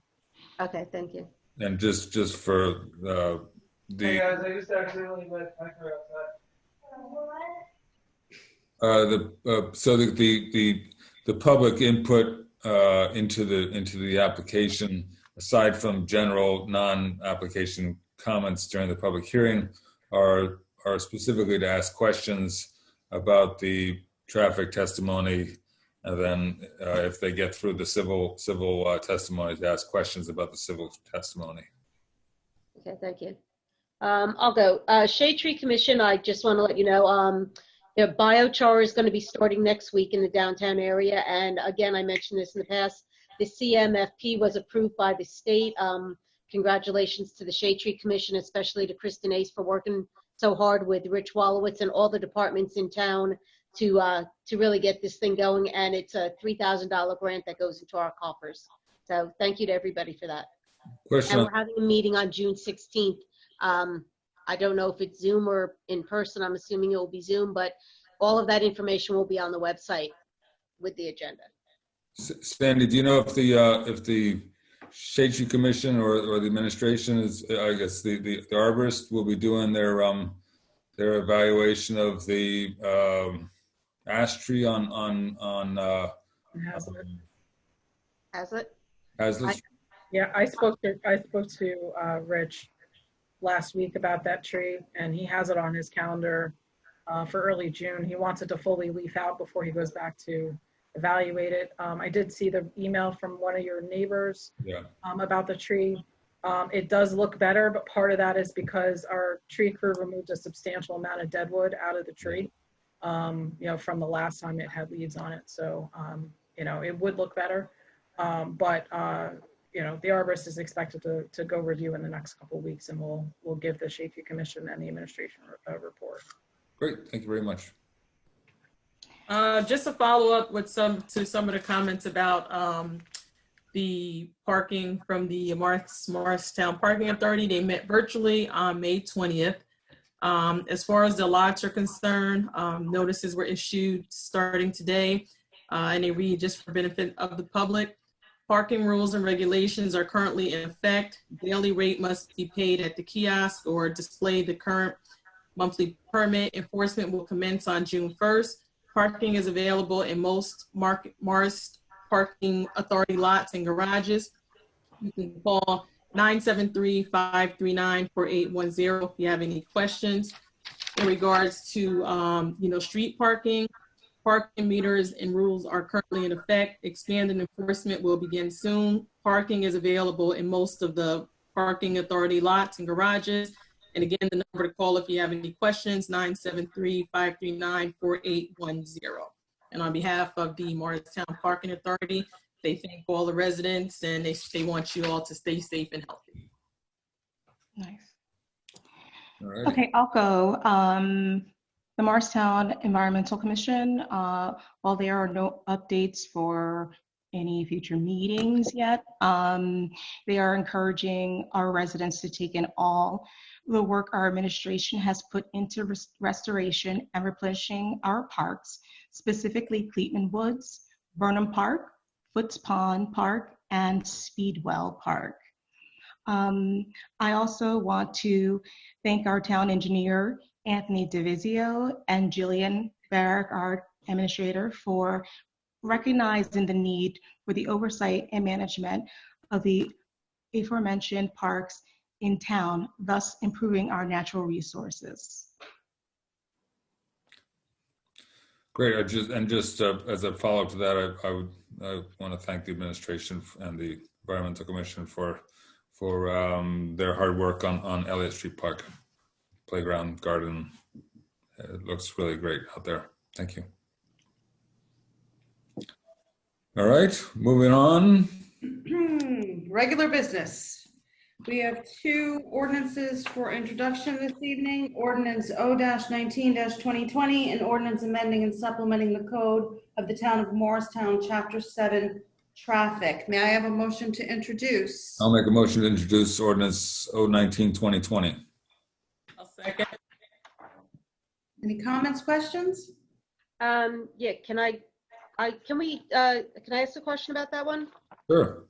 [SPEAKER 12] Okay, thank you.
[SPEAKER 2] And just for
[SPEAKER 15] Hey guys, I used to accidentally let Piper outside.
[SPEAKER 2] so the public input into the application, aside from general non-application comments during the public hearing, are specifically to ask questions about the traffic testimony, and then if they get through the civil testimony, to ask questions about the civil testimony.
[SPEAKER 12] Okay, thank you. I'll go. Shade Tree Commission, I just want to let you know, their biochar is going to be starting next week in the downtown area. And again, I mentioned this in the past, the CMFP was approved by the state. Congratulations to the Shade Tree Commission, especially to Kristen Ace for working so hard with Rich Wallowitz and all the departments in town to really get this thing going. And it's a $3,000 grant that goes into our coffers. So thank you to everybody for that.
[SPEAKER 2] Question.
[SPEAKER 12] And we're having a meeting on June 16th. I don't know if it's Zoom or in person. I'm assuming it will be Zoom, but all of that information will be on the website with the agenda.
[SPEAKER 2] Sandy, do you know if the Shade Tree Commission or the administration is, I guess the arborist will be doing their evaluation of the ash tree on
[SPEAKER 1] Hazlitt.
[SPEAKER 11] Hazlitt?
[SPEAKER 2] Hazlitt?
[SPEAKER 1] Yeah, I spoke to Rich last week about that tree, and he has it on his calendar for early June. He wants it to fully leaf out before he goes back to evaluate it. I did see the email from one of your neighbors about the tree. It does look better, but part of that is because our tree crew removed a substantial amount of dead wood out of the tree, from the last time it had leaves on it. So, it would look better. But the arborist is expected to go review in the next couple of weeks, and we'll give the Shade Tree Commission and the administration a report.
[SPEAKER 2] Great, thank you very much.
[SPEAKER 16] Just a follow up with some of the comments about the parking from the Morristown Parking Authority. They met virtually on May 20th. As far as the lots are concerned, notices were issued starting today, and they read just for benefit of the public. Parking rules and regulations are currently in effect. Daily rate must be paid at the kiosk or display the current monthly permit. Enforcement will commence on June 1st. Parking is available in most Morris Parking Authority lots and garages. You can call 973-539-4810 if you have any questions. In regards to, street parking, parking meters and rules are currently in effect. Expanded enforcement will begin soon. Parking is available in most of the Parking Authority lots and garages. And again, the number to call if you have any questions, 973-539-4810. And on behalf of the Morristown Parking Authority, they thank all the residents, and they want you all to stay safe and healthy.
[SPEAKER 4] Nice.
[SPEAKER 2] All right.
[SPEAKER 4] Okay, I'll go. The Morristown Environmental Commission, while there are no updates for any future meetings yet, they are encouraging our residents to take in all the work our administration has put into restoration and replenishing our parks, specifically Cleatman Woods, Burnham Park, Foots Pond Park, and Speedwell Park. I also want to thank our town engineer, Anthony DeVizio, and Jillian Barrick, our administrator, for recognizing the need for the oversight and management of the aforementioned parks in town, thus improving our natural resources.
[SPEAKER 2] Great. Just as a follow-up to that, I want to thank the administration and the Environmental Commission for their hard work on Elliott Street Park playground garden. It looks really great out there. Thank you. All right, moving on.
[SPEAKER 3] Regular business. We have two ordinances for introduction this evening. Ordinance O-19-2020 and ordinance amending and supplementing the code of the town of Morristown, Chapter 7, Traffic. May I have a motion to introduce?
[SPEAKER 2] I'll make a motion to introduce ordinance O-19-2020.
[SPEAKER 16] I'll second.
[SPEAKER 3] Any comments, questions?
[SPEAKER 12] Yeah, can I ask a question about that one?
[SPEAKER 2] Sure.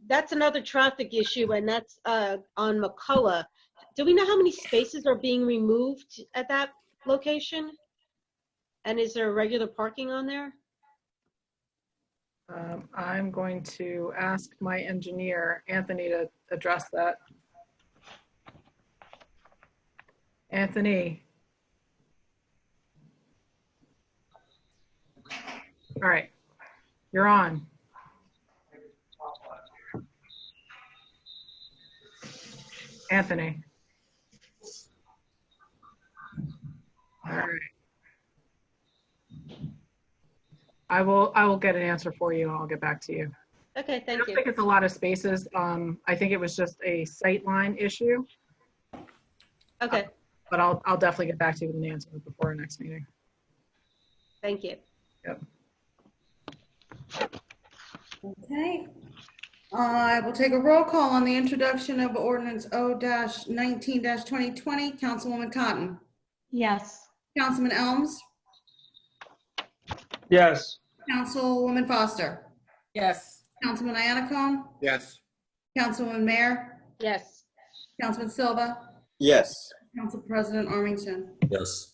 [SPEAKER 12] That's another traffic issue, and that's on McCullough. Do we know how many spaces are being removed at that location? And is there regular parking on there?
[SPEAKER 1] I'm going to ask my engineer, Anthony, to address that. Anthony. All right, you're on. Anthony. All right. I will get an answer for you and I'll get back to you.
[SPEAKER 12] Okay, thank you.
[SPEAKER 1] I don't think it's a lot of spaces. I think it was just a sight line issue.
[SPEAKER 12] Okay.
[SPEAKER 1] But I'll definitely get back to you with an answer before our next meeting.
[SPEAKER 12] Thank you.
[SPEAKER 1] Yep.
[SPEAKER 3] Okay. I will take a roll call on the introduction of ordinance O-19-2020. Councilwoman Cotton.
[SPEAKER 4] Yes.
[SPEAKER 3] Councilman Elms.
[SPEAKER 15] Yes.
[SPEAKER 3] Councilwoman Foster.
[SPEAKER 16] Yes.
[SPEAKER 3] Councilman Iannacone.
[SPEAKER 5] Yes.
[SPEAKER 3] Councilwoman Mayer.
[SPEAKER 12] Yes.
[SPEAKER 3] Councilman Silva.
[SPEAKER 14] Yes.
[SPEAKER 3] Council President Armington.
[SPEAKER 2] Yes.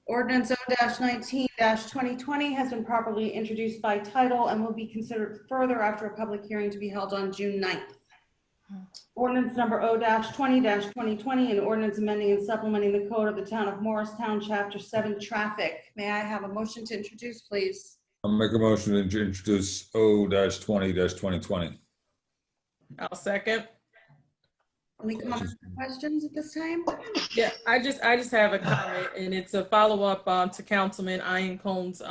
[SPEAKER 3] Ordinance O-19-2020 has been properly introduced by title and will be considered further after a public hearing to be held on June 9th. Ordinance number O-20-2020, an ordinance amending and supplementing the code of the town of Morristown, Chapter 7, Traffic. May I have a motion to introduce, please?
[SPEAKER 2] I'll make a motion to introduce O-20-2020.
[SPEAKER 16] I'll second.
[SPEAKER 3] Any comments or questions at this time?
[SPEAKER 16] Yeah, I just have a comment, and it's a follow-up to Councilman Iancone's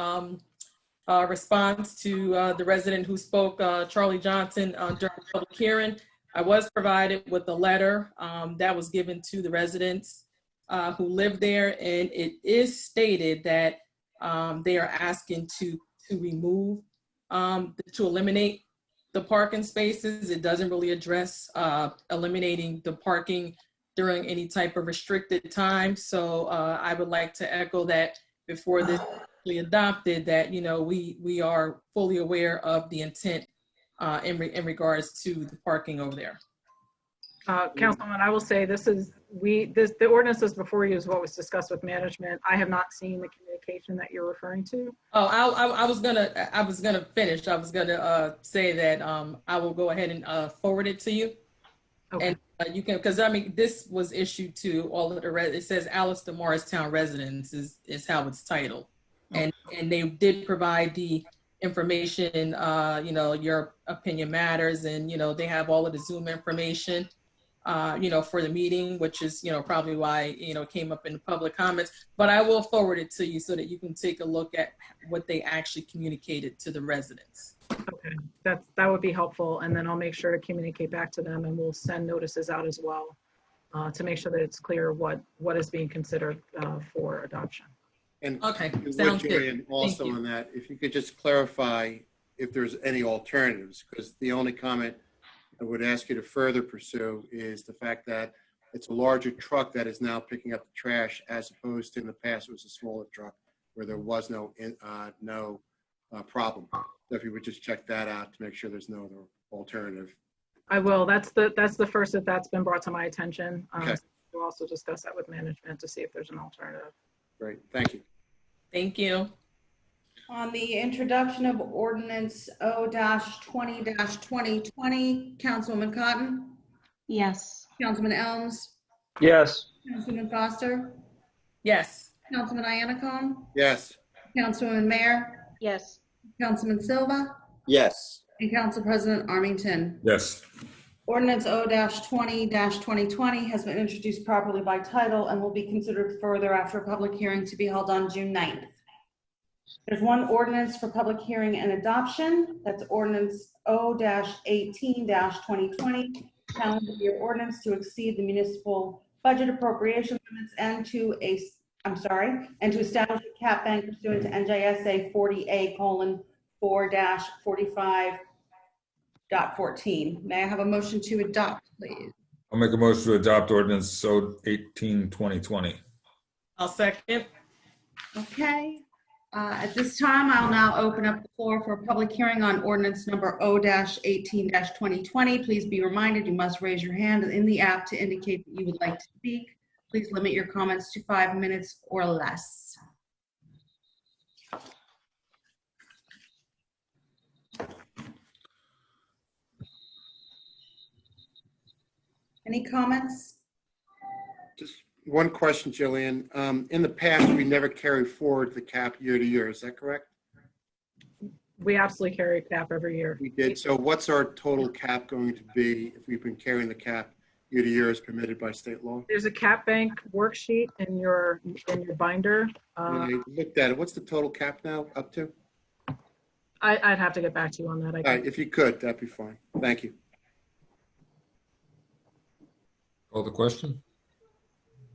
[SPEAKER 16] response to the resident who spoke, Charlie Johnson, during the public hearing. I was provided with a letter that was given to the residents who live there, and it is stated that they are asking to remove, to eliminate the parking spaces. It doesn't really address eliminating the parking during any type of restricted time. So I would like to echo that before this is actually adopted, that, you know, we are fully aware of the intent in regards to the parking over there.
[SPEAKER 1] Councilman, I will say the ordinance is before you is what was discussed with management. I have not seen the communication that you're referring to.
[SPEAKER 16] Oh, I was gonna finish. I was gonna say that I will go ahead and forward it to you. Okay. And you can, because I mean, this was issued to all of the it says Allister Morristown residents is how it's titled. And they did provide the information, you know, your opinion matters, and, you know, they have all of the Zoom information, you know, for the meeting, which is, you know, probably why, you know, it came up in the public comments. But I will forward it to you so that you can take a look at what they actually communicated to the residents.
[SPEAKER 1] Okay, that would be helpful, and then I'll make sure to communicate back to them, and we'll send notices out as well to make sure that it's clear what is being considered for adoption.
[SPEAKER 5] And
[SPEAKER 16] okay,
[SPEAKER 5] sounds good. Also on that, if you could just clarify if there's any alternatives, because the only comment I would ask you to further pursue is the fact that it's a larger truck that is now picking up the trash, as opposed to in the past it was a smaller truck where there was no problem. So if you would just check that out to make sure there's no other alternative.
[SPEAKER 1] I will. That's the first that's been brought to my attention.
[SPEAKER 5] Okay.
[SPEAKER 1] We'll also discuss that with management to see if there's an alternative.
[SPEAKER 5] Great. Thank you.
[SPEAKER 16] Thank you.
[SPEAKER 3] On the introduction of ordinance O-20-2020, Councilwoman Cotton?
[SPEAKER 4] Yes.
[SPEAKER 3] Councilman Elms?
[SPEAKER 15] Yes.
[SPEAKER 3] Councilman Foster?
[SPEAKER 16] Yes.
[SPEAKER 3] Councilman Iannicone?
[SPEAKER 5] Yes.
[SPEAKER 3] Councilwoman Mayer?
[SPEAKER 12] Yes.
[SPEAKER 3] Councilman Silva?
[SPEAKER 14] Yes.
[SPEAKER 3] And Council President Armington.
[SPEAKER 2] Yes.
[SPEAKER 3] Ordinance O-20-2020 has been introduced properly by title and will be considered further after a public hearing to be held on June 9th. There's one ordinance for public hearing and adoption. That's ordinance O-18-2020, calendar year ordinance to exceed the municipal budget appropriation limits and to establish a cap bank pursuant to NJSA 40A:4-45.14. May I have a motion to adopt, please?
[SPEAKER 2] I'll make a motion to adopt ordinance O-18-2020.
[SPEAKER 16] I'll second.
[SPEAKER 3] Okay. At this time, I'll now open up the floor for a public hearing on ordinance number O-18-2020. Please be reminded you must raise your hand in the app to indicate that you would like to speak. Please limit your comments to 5 minutes or less. Any comments?
[SPEAKER 5] Just one question, Jillian. In the past, we never carried forward the cap year to year. Is that correct?
[SPEAKER 1] We absolutely carry a cap every year.
[SPEAKER 5] We did. So what's our total cap going to be if we've been carrying the cap year to year as permitted by state law?
[SPEAKER 1] There's a cap bank worksheet in your binder.
[SPEAKER 5] When I looked at it, what's the total cap now up to?
[SPEAKER 1] I'd have to get back to you on that.
[SPEAKER 5] All right, if you could, that'd be fine. Thank you.
[SPEAKER 2] Call the question?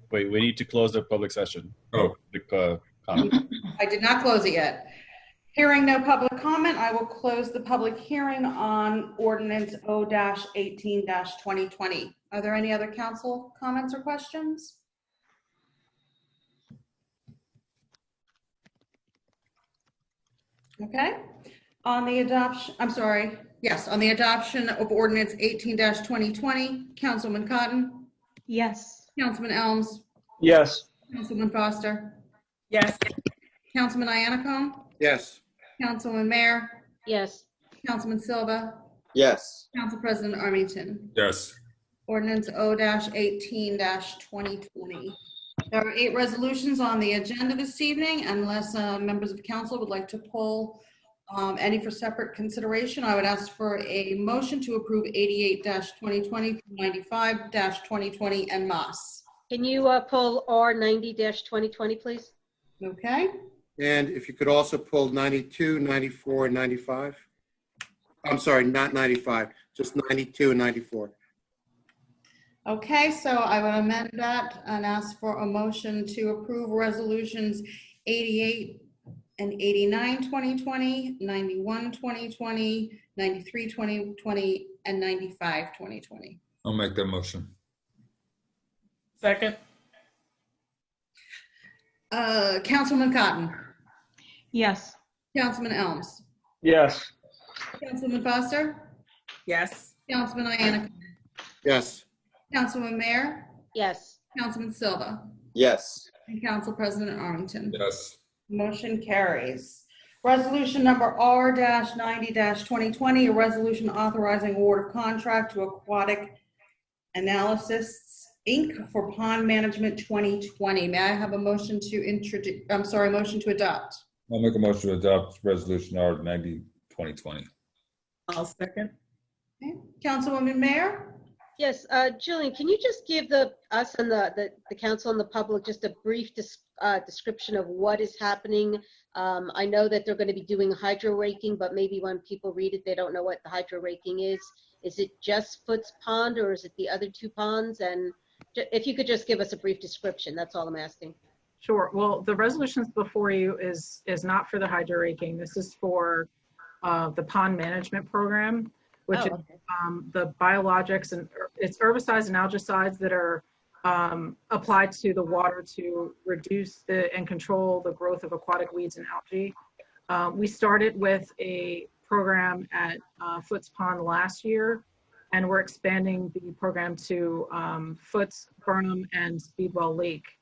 [SPEAKER 10] Wait, we need to close the public session.
[SPEAKER 2] Oh.
[SPEAKER 10] The comment.
[SPEAKER 3] I did not close it yet. Hearing no public comment, I will close the public hearing on ordinance O-18-2020. Are there any other council comments or questions? Okay. On the adoption, on the adoption of ordinance 18-2020, Councilwoman Cotton?
[SPEAKER 4] Yes.
[SPEAKER 3] Councilman Elms?
[SPEAKER 15] Yes.
[SPEAKER 3] Councilman Foster?
[SPEAKER 16] Yes.
[SPEAKER 3] Councilman Iannacone,
[SPEAKER 5] Yes.
[SPEAKER 3] Councilman Mayor,
[SPEAKER 12] Yes.
[SPEAKER 3] Councilman Silva,
[SPEAKER 14] Yes.
[SPEAKER 3] Council President Armington.
[SPEAKER 2] Yes.
[SPEAKER 3] Ordinance O-18-2020. There are 8 resolutions on the agenda this evening. Unless members of council would like to pull any for separate consideration, I would ask for a motion to approve 88-2020 through 95-2020 en masse.
[SPEAKER 12] Can you pull R90-2020, please?
[SPEAKER 3] Okay.
[SPEAKER 5] And if you could also pull 92, 94, and 95. I'm sorry, not 95, just 92 and 94.
[SPEAKER 3] Okay, so I would amend that and ask for a motion to approve resolutions 88 and 89, 2020, 91, 2020, 93, 2020, and 95, 2020.
[SPEAKER 2] I'll make that motion.
[SPEAKER 16] Second.
[SPEAKER 3] Councilman Cotton,
[SPEAKER 4] Yes.
[SPEAKER 3] Councilman Elms,
[SPEAKER 15] Yes.
[SPEAKER 3] Councilman Foster,
[SPEAKER 16] Yes.
[SPEAKER 3] Councilman Iannacone,
[SPEAKER 5] Yes.
[SPEAKER 3] Councilman Mayor,
[SPEAKER 12] Yes.
[SPEAKER 3] Councilman Silva,
[SPEAKER 14] Yes.
[SPEAKER 3] and Council President Armington.
[SPEAKER 2] Yes.
[SPEAKER 3] Motion carries. Resolution number R-90-2020, a resolution authorizing award of contract to Aquatic Analysis, Inc. for Pond Management 2020. May I have a motion to introduce, motion to adopt?
[SPEAKER 2] I'll make a motion to adopt resolution R-90-2020.
[SPEAKER 16] I'll second.
[SPEAKER 3] Okay. Councilwoman Mayor?
[SPEAKER 12] Yes, Jillian, can you just give us and the council and the public just a brief description of what is happening? I know that they're going to be doing hydro raking, but maybe when people read it, they don't know what the hydro raking is. Is it just Foots Pond or is it the other 2 ponds? And if you could just give us a brief description, that's all I'm asking.
[SPEAKER 1] Sure. Well, the resolutions before you is not for the hydro raking. This is for the pond management program, which is the biologics and it's herbicides and algicides that are applied to the water to reduce and control the growth of aquatic weeds and algae. We started with a program at Foots Pond last year, and we're expanding the program to Foots, Burnham, and Speedwell Lake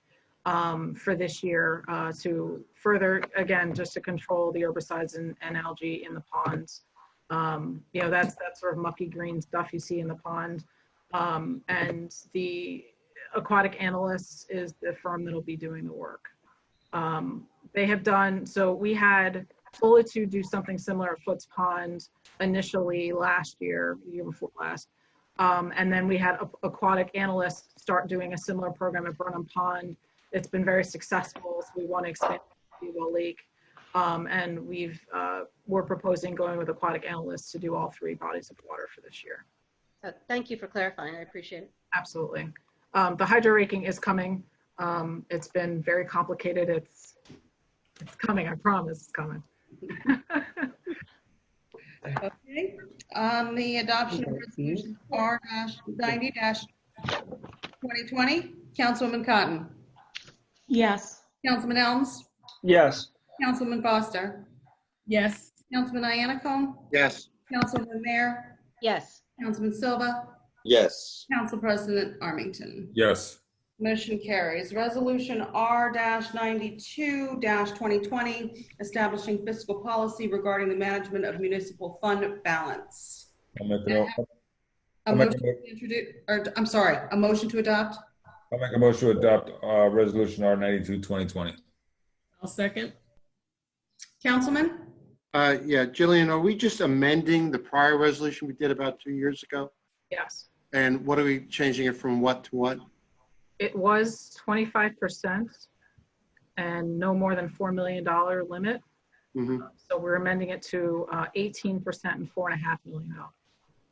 [SPEAKER 1] for this year to further, again, just to control the herbicides and algae in the ponds. You know, that's sort of mucky green stuff you see in the pond. And the Aquatic Analysts is the firm that'll be doing the work. They have done, so we had Solitude do something similar at Foots Pond initially last year, the year before last. And then we had Aquatic Analysts start doing a similar program at Burnham Pond. It's been very successful, so we want to expand to Speedwell Lake. And we're proposing going with Aquatic Analysts to do all 3 bodies of water for this year.
[SPEAKER 12] Thank you for clarifying. I appreciate it.
[SPEAKER 1] Absolutely. The hydro raking is coming. It's been very complicated. It's coming. I promise it's coming.
[SPEAKER 3] Okay. On the adoption of resolution R-90-2020, Councilwoman Cotton,
[SPEAKER 4] Yes.
[SPEAKER 3] Councilman Elms,
[SPEAKER 15] Yes.
[SPEAKER 3] Councilman Foster,
[SPEAKER 16] Yes.
[SPEAKER 3] Councilman Iannacone,
[SPEAKER 5] Yes.
[SPEAKER 3] Councilman Mayor,
[SPEAKER 12] Yes.
[SPEAKER 3] Councilman Silva,
[SPEAKER 14] Yes.
[SPEAKER 3] Council President Armington.
[SPEAKER 2] Yes.
[SPEAKER 3] Motion carries. Resolution R-92-2020, establishing fiscal policy regarding the management of municipal fund balance.
[SPEAKER 2] I'll make
[SPEAKER 3] A motion to introduce, or I'm sorry, a motion to adopt?
[SPEAKER 2] I'll make a motion to adopt resolution R-92-2020.
[SPEAKER 16] I'll second.
[SPEAKER 3] Councilman?
[SPEAKER 5] Yeah, Jillian, are we just amending the prior resolution we did about 2 years ago?
[SPEAKER 1] Yes.
[SPEAKER 5] And what are we changing it from what to what?
[SPEAKER 1] It was 25% and no more than $4 million limit.
[SPEAKER 5] Mm-hmm.
[SPEAKER 1] So we're amending it to 18% and $4.5 million.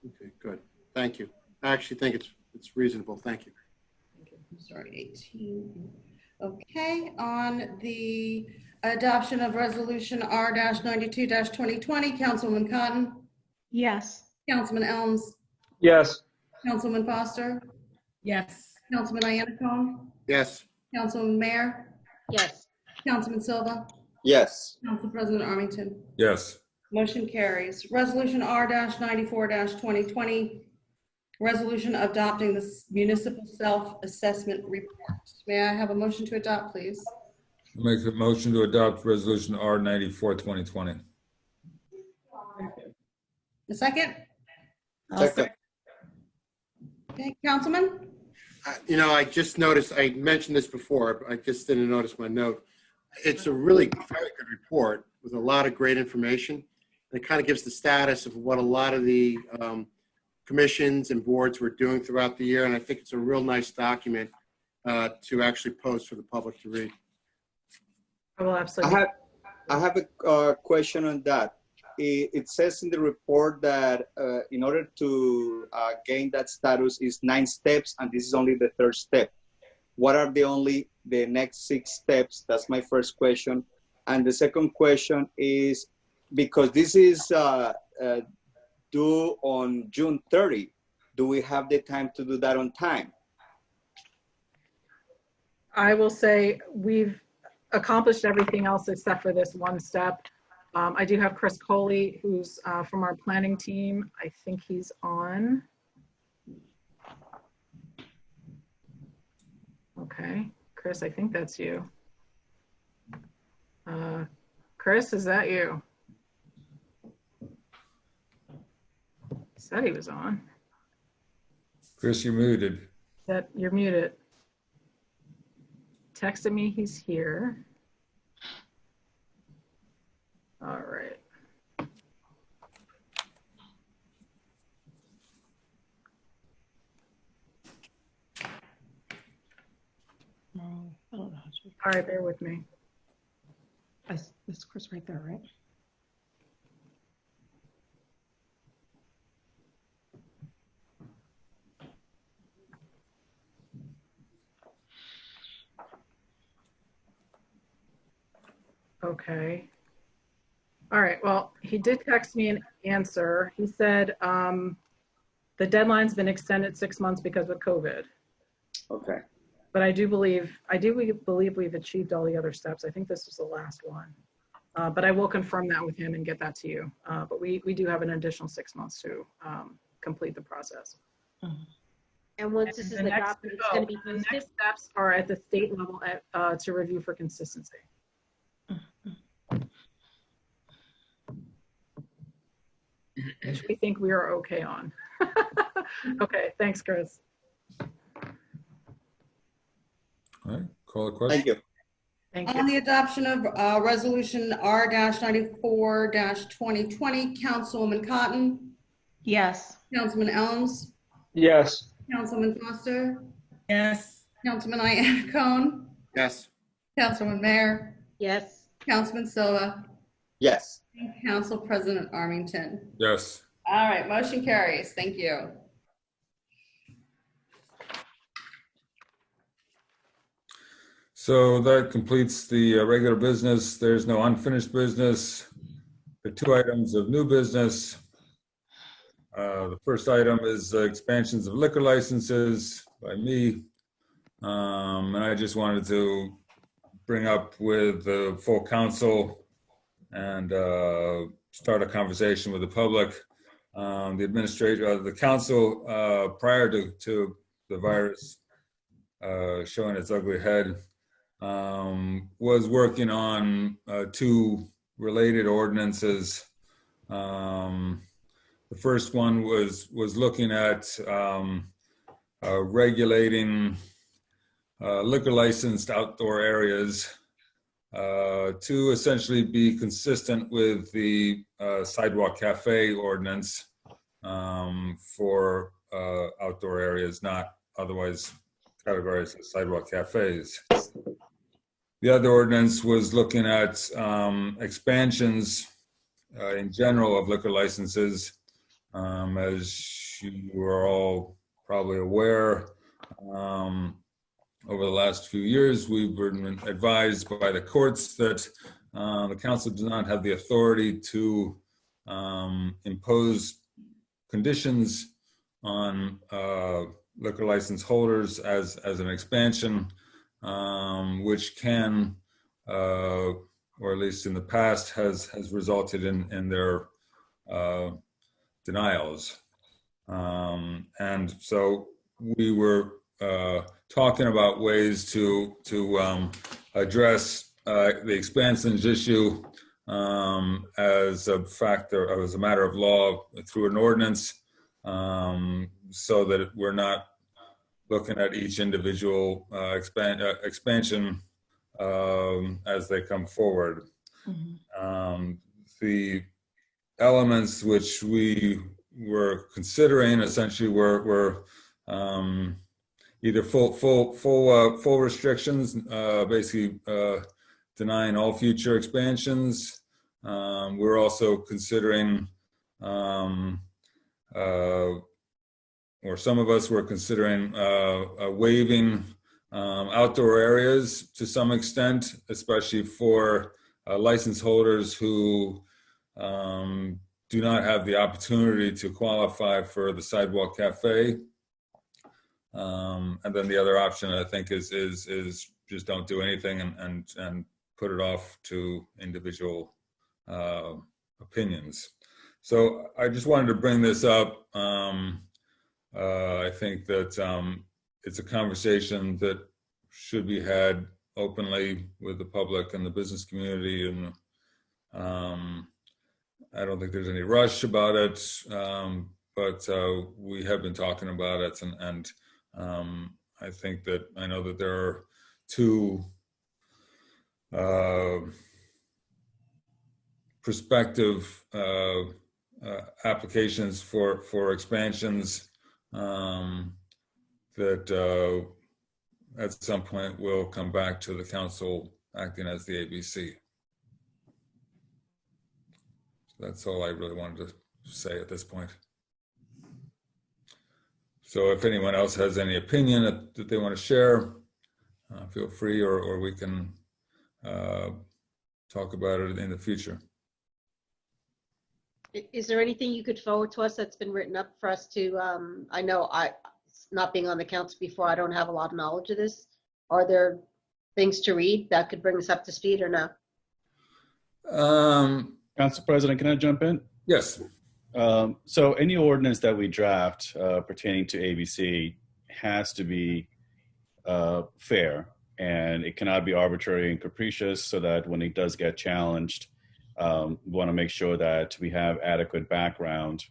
[SPEAKER 5] Okay, good. Thank you. I actually think it's reasonable. Thank you.
[SPEAKER 3] I'm sorry, 18. Okay, on the adoption of resolution R-92-2020, Councilwoman Cotton,
[SPEAKER 4] Yes.
[SPEAKER 3] Councilman Elms,
[SPEAKER 15] Yes.
[SPEAKER 3] Councilman Foster,
[SPEAKER 16] Yes.
[SPEAKER 3] Councilman Iannacone,
[SPEAKER 5] Yes.
[SPEAKER 3] Councilman Mayor,
[SPEAKER 12] Yes.
[SPEAKER 3] Councilman Silva,
[SPEAKER 14] Yes.
[SPEAKER 3] Council President Armington.
[SPEAKER 2] Yes.
[SPEAKER 3] Motion carries. Resolution R-94-2020, resolution adopting the municipal self-assessment report. May I have a motion to adopt, please?
[SPEAKER 2] Make a motion to adopt resolution R94, 2020.
[SPEAKER 3] A second?
[SPEAKER 14] Second.
[SPEAKER 3] Okay, Councilman?
[SPEAKER 5] I just noticed, I mentioned this before, but I just didn't notice my note. It's a really very good report with a lot of great information. And it kind of gives the status of what a lot of the commissions and boards were doing throughout the year. And I think it's a real nice document to actually post for the public to read.
[SPEAKER 1] I will absolutely.
[SPEAKER 14] I have a question on that. It says in the report that in order to gain that status is 9 steps, and this is only the 3rd step. What are the next 6 steps? That's my first question. And the second question is, because this is due on June 30, do we have the time to do that on time?
[SPEAKER 1] I will say we've accomplished everything else except for this one step. I do have Chris Coley, who's from our planning team. I think he's on. Okay, Chris, I think that's you. Chris, is that you? He said he was on.
[SPEAKER 2] Chris, you're muted.
[SPEAKER 1] You're muted. Texted me he's here. All right. All right, bear with me.
[SPEAKER 4] It's Chris right there, right?
[SPEAKER 1] Okay. All right, well, he did text me an answer. He said the deadline's been extended 6 months because of COVID.
[SPEAKER 14] Okay.
[SPEAKER 1] But I do believe we've achieved all the other steps. I think this is the last one. But I will confirm that with him and get that to you. But we do have an additional 6 months to complete the process.
[SPEAKER 12] And once this is adopted, it's going to be
[SPEAKER 1] the next steps are at the state level to review for consistency. Which we think we are okay on. Okay, thanks, Chris.
[SPEAKER 2] All right, call a question.
[SPEAKER 14] Thank you.
[SPEAKER 1] Thank you.
[SPEAKER 3] On the adoption of resolution R-94-2020, Councilwoman Cotton,
[SPEAKER 4] Yes.
[SPEAKER 3] Councilman Elms,
[SPEAKER 15] Yes.
[SPEAKER 3] Councilman Foster,
[SPEAKER 16] Yes.
[SPEAKER 3] Councilman Iannacone,
[SPEAKER 5] Yes.
[SPEAKER 3] Councilman Mayor,
[SPEAKER 12] yes.
[SPEAKER 3] Councilman Silva,
[SPEAKER 14] Yes.
[SPEAKER 3] and Council President Armington.
[SPEAKER 2] Yes.
[SPEAKER 3] All right, motion carries. Thank you.
[SPEAKER 2] So that completes the regular business. There's no unfinished business. The 2 items of new business. The first item is expansions of liquor licenses by me. And I just wanted to bring up with the full council and start a conversation with the public. The administrator, the council, prior to the virus showing its ugly head, was working on 2 related ordinances. The first one was looking at regulating liquor licensed outdoor areas to essentially be consistent with the sidewalk cafe ordinance for outdoor areas not otherwise categorized as sidewalk cafes. The other ordinance was looking at expansions in general of liquor licenses. As you are all probably aware, over the last few years, we've been advised by the courts that the council does not have the authority to impose conditions on liquor license holders as an expansion, which can, or at least in the past, has resulted in their denials. And so we were talking about ways to address the expansions issue as a factor, as a matter of law through an ordinance, so that we're not looking at each individual expansion as they come forward. The elements which we were considering essentially were either full restrictions, basically denying all future expansions. We're also considering, or some of us were considering waiving outdoor areas to some extent, especially for license holders who do not have the opportunity to qualify for the sidewalk cafe. And then the other option, I think, is just don't do anything and put it off to individual opinions. So I just wanted to bring this up. I think that it's a conversation that should be had openly with the public and the business community, and I don't think there's any rush about it, but we have been talking about it, and I think that I know that there are two prospective applications for expansions that at some point will come back to the council acting as the ABC. That's all I really wanted to say at this point. So if anyone else has any opinion that they want to share, feel free, or we can talk about it in the future.
[SPEAKER 12] Is there anything you could forward to us that's been written up for us to, I know not being on the council before, I don't have a lot of knowledge of this. Are there things to read that could bring us up to speed or no?
[SPEAKER 10] Council President, can I jump in?
[SPEAKER 2] Yes.
[SPEAKER 10] So any ordinance that we draft pertaining to ABC has to be fair, and it cannot be arbitrary and capricious, so that when it does get challenged, we want to make sure that we have adequate background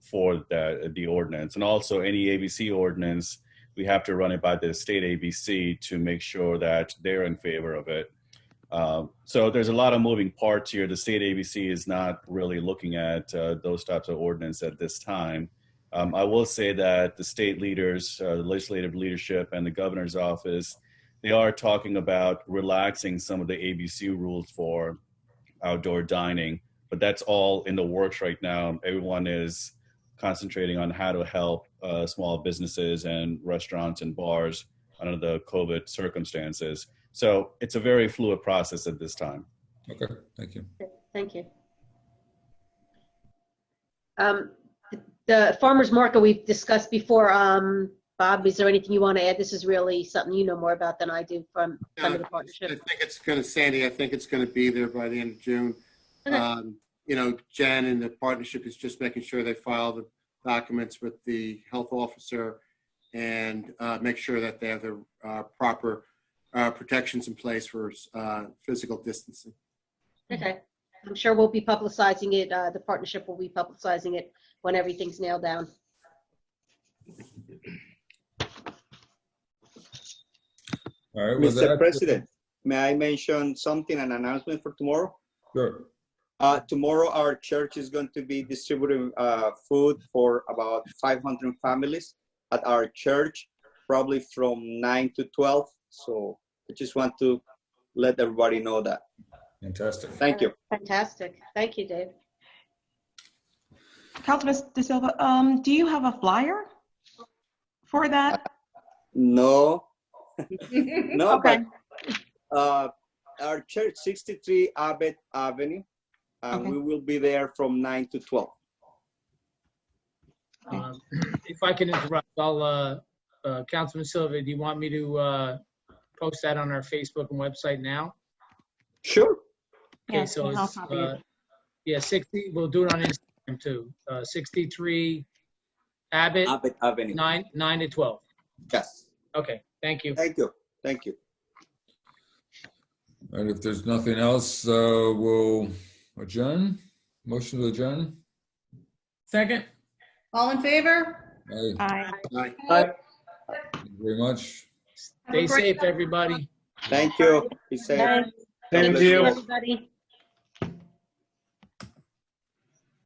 [SPEAKER 10] for the ordinance. And also any ABC ordinance, we have to run it by the state ABC to make sure that they're in favor of it. So there's a lot of moving parts here. The state ABC is not really looking at those types of ordinance at this time. I will say that the state leaders, the legislative leadership, and the governor's office, they are talking about relaxing some of the ABC rules for outdoor dining, but that's all in the works right now. Everyone is concentrating on how to help small businesses and restaurants and bars under the COVID circumstances. So it's a very fluid process at this time.
[SPEAKER 2] Okay, thank you.
[SPEAKER 12] Thank you. The farmer's market we've discussed before. Bob, is there anything you want to add? This is really something you know more about than I do from kind of the partnership.
[SPEAKER 5] I think it's going to, Sandy, I think it's going to be there by the end of June.
[SPEAKER 12] Okay.
[SPEAKER 5] You know, Jen and the partnership is just making sure they file the documents with the health officer and make sure that they have the proper protections in place for physical distancing.
[SPEAKER 12] Okay. I'm sure we'll be publicizing it. The partnership will be publicizing it when everything's nailed down.
[SPEAKER 2] All right,
[SPEAKER 14] Mr. President, may I mention something, an announcement for tomorrow?
[SPEAKER 2] Sure.
[SPEAKER 14] Tomorrow, our church is going to be distributing food for about 500 families at our church, probably from 9 to 12. So I just want to let everybody know that.
[SPEAKER 2] Fantastic.
[SPEAKER 14] Thank you.
[SPEAKER 12] Fantastic. Thank you, Dave.
[SPEAKER 4] Councilman De Silva, do you have a flyer for that?
[SPEAKER 14] No. No,
[SPEAKER 4] okay.
[SPEAKER 14] But our church, 63 Abbott Avenue,
[SPEAKER 4] Okay.
[SPEAKER 14] we will be there from 9 to 12.
[SPEAKER 13] If I can interrupt, I'll, Councilman Silva, do you want me to post that on our Facebook and website now?
[SPEAKER 14] Sure.
[SPEAKER 13] Okay,
[SPEAKER 4] Yes,
[SPEAKER 13] so
[SPEAKER 4] I'll
[SPEAKER 13] it's,
[SPEAKER 4] copy it.
[SPEAKER 13] yeah, 60, we'll do it on Instagram too. 63 Abbott,
[SPEAKER 14] Abbott Avenue.
[SPEAKER 13] 9 to 12.
[SPEAKER 14] Yes.
[SPEAKER 13] Okay, thank you.
[SPEAKER 14] Thank you. Thank you.
[SPEAKER 2] And if there's nothing else, we'll adjourn. Motion to adjourn.
[SPEAKER 16] Second.
[SPEAKER 3] All in favor?
[SPEAKER 2] Aye.
[SPEAKER 6] Aye.
[SPEAKER 9] Aye.
[SPEAKER 2] Thank you very much.
[SPEAKER 13] Stay safe, everybody.
[SPEAKER 14] Thank you. Be safe.
[SPEAKER 6] Bye.
[SPEAKER 15] Thank
[SPEAKER 12] Thank
[SPEAKER 15] you.
[SPEAKER 12] everybody.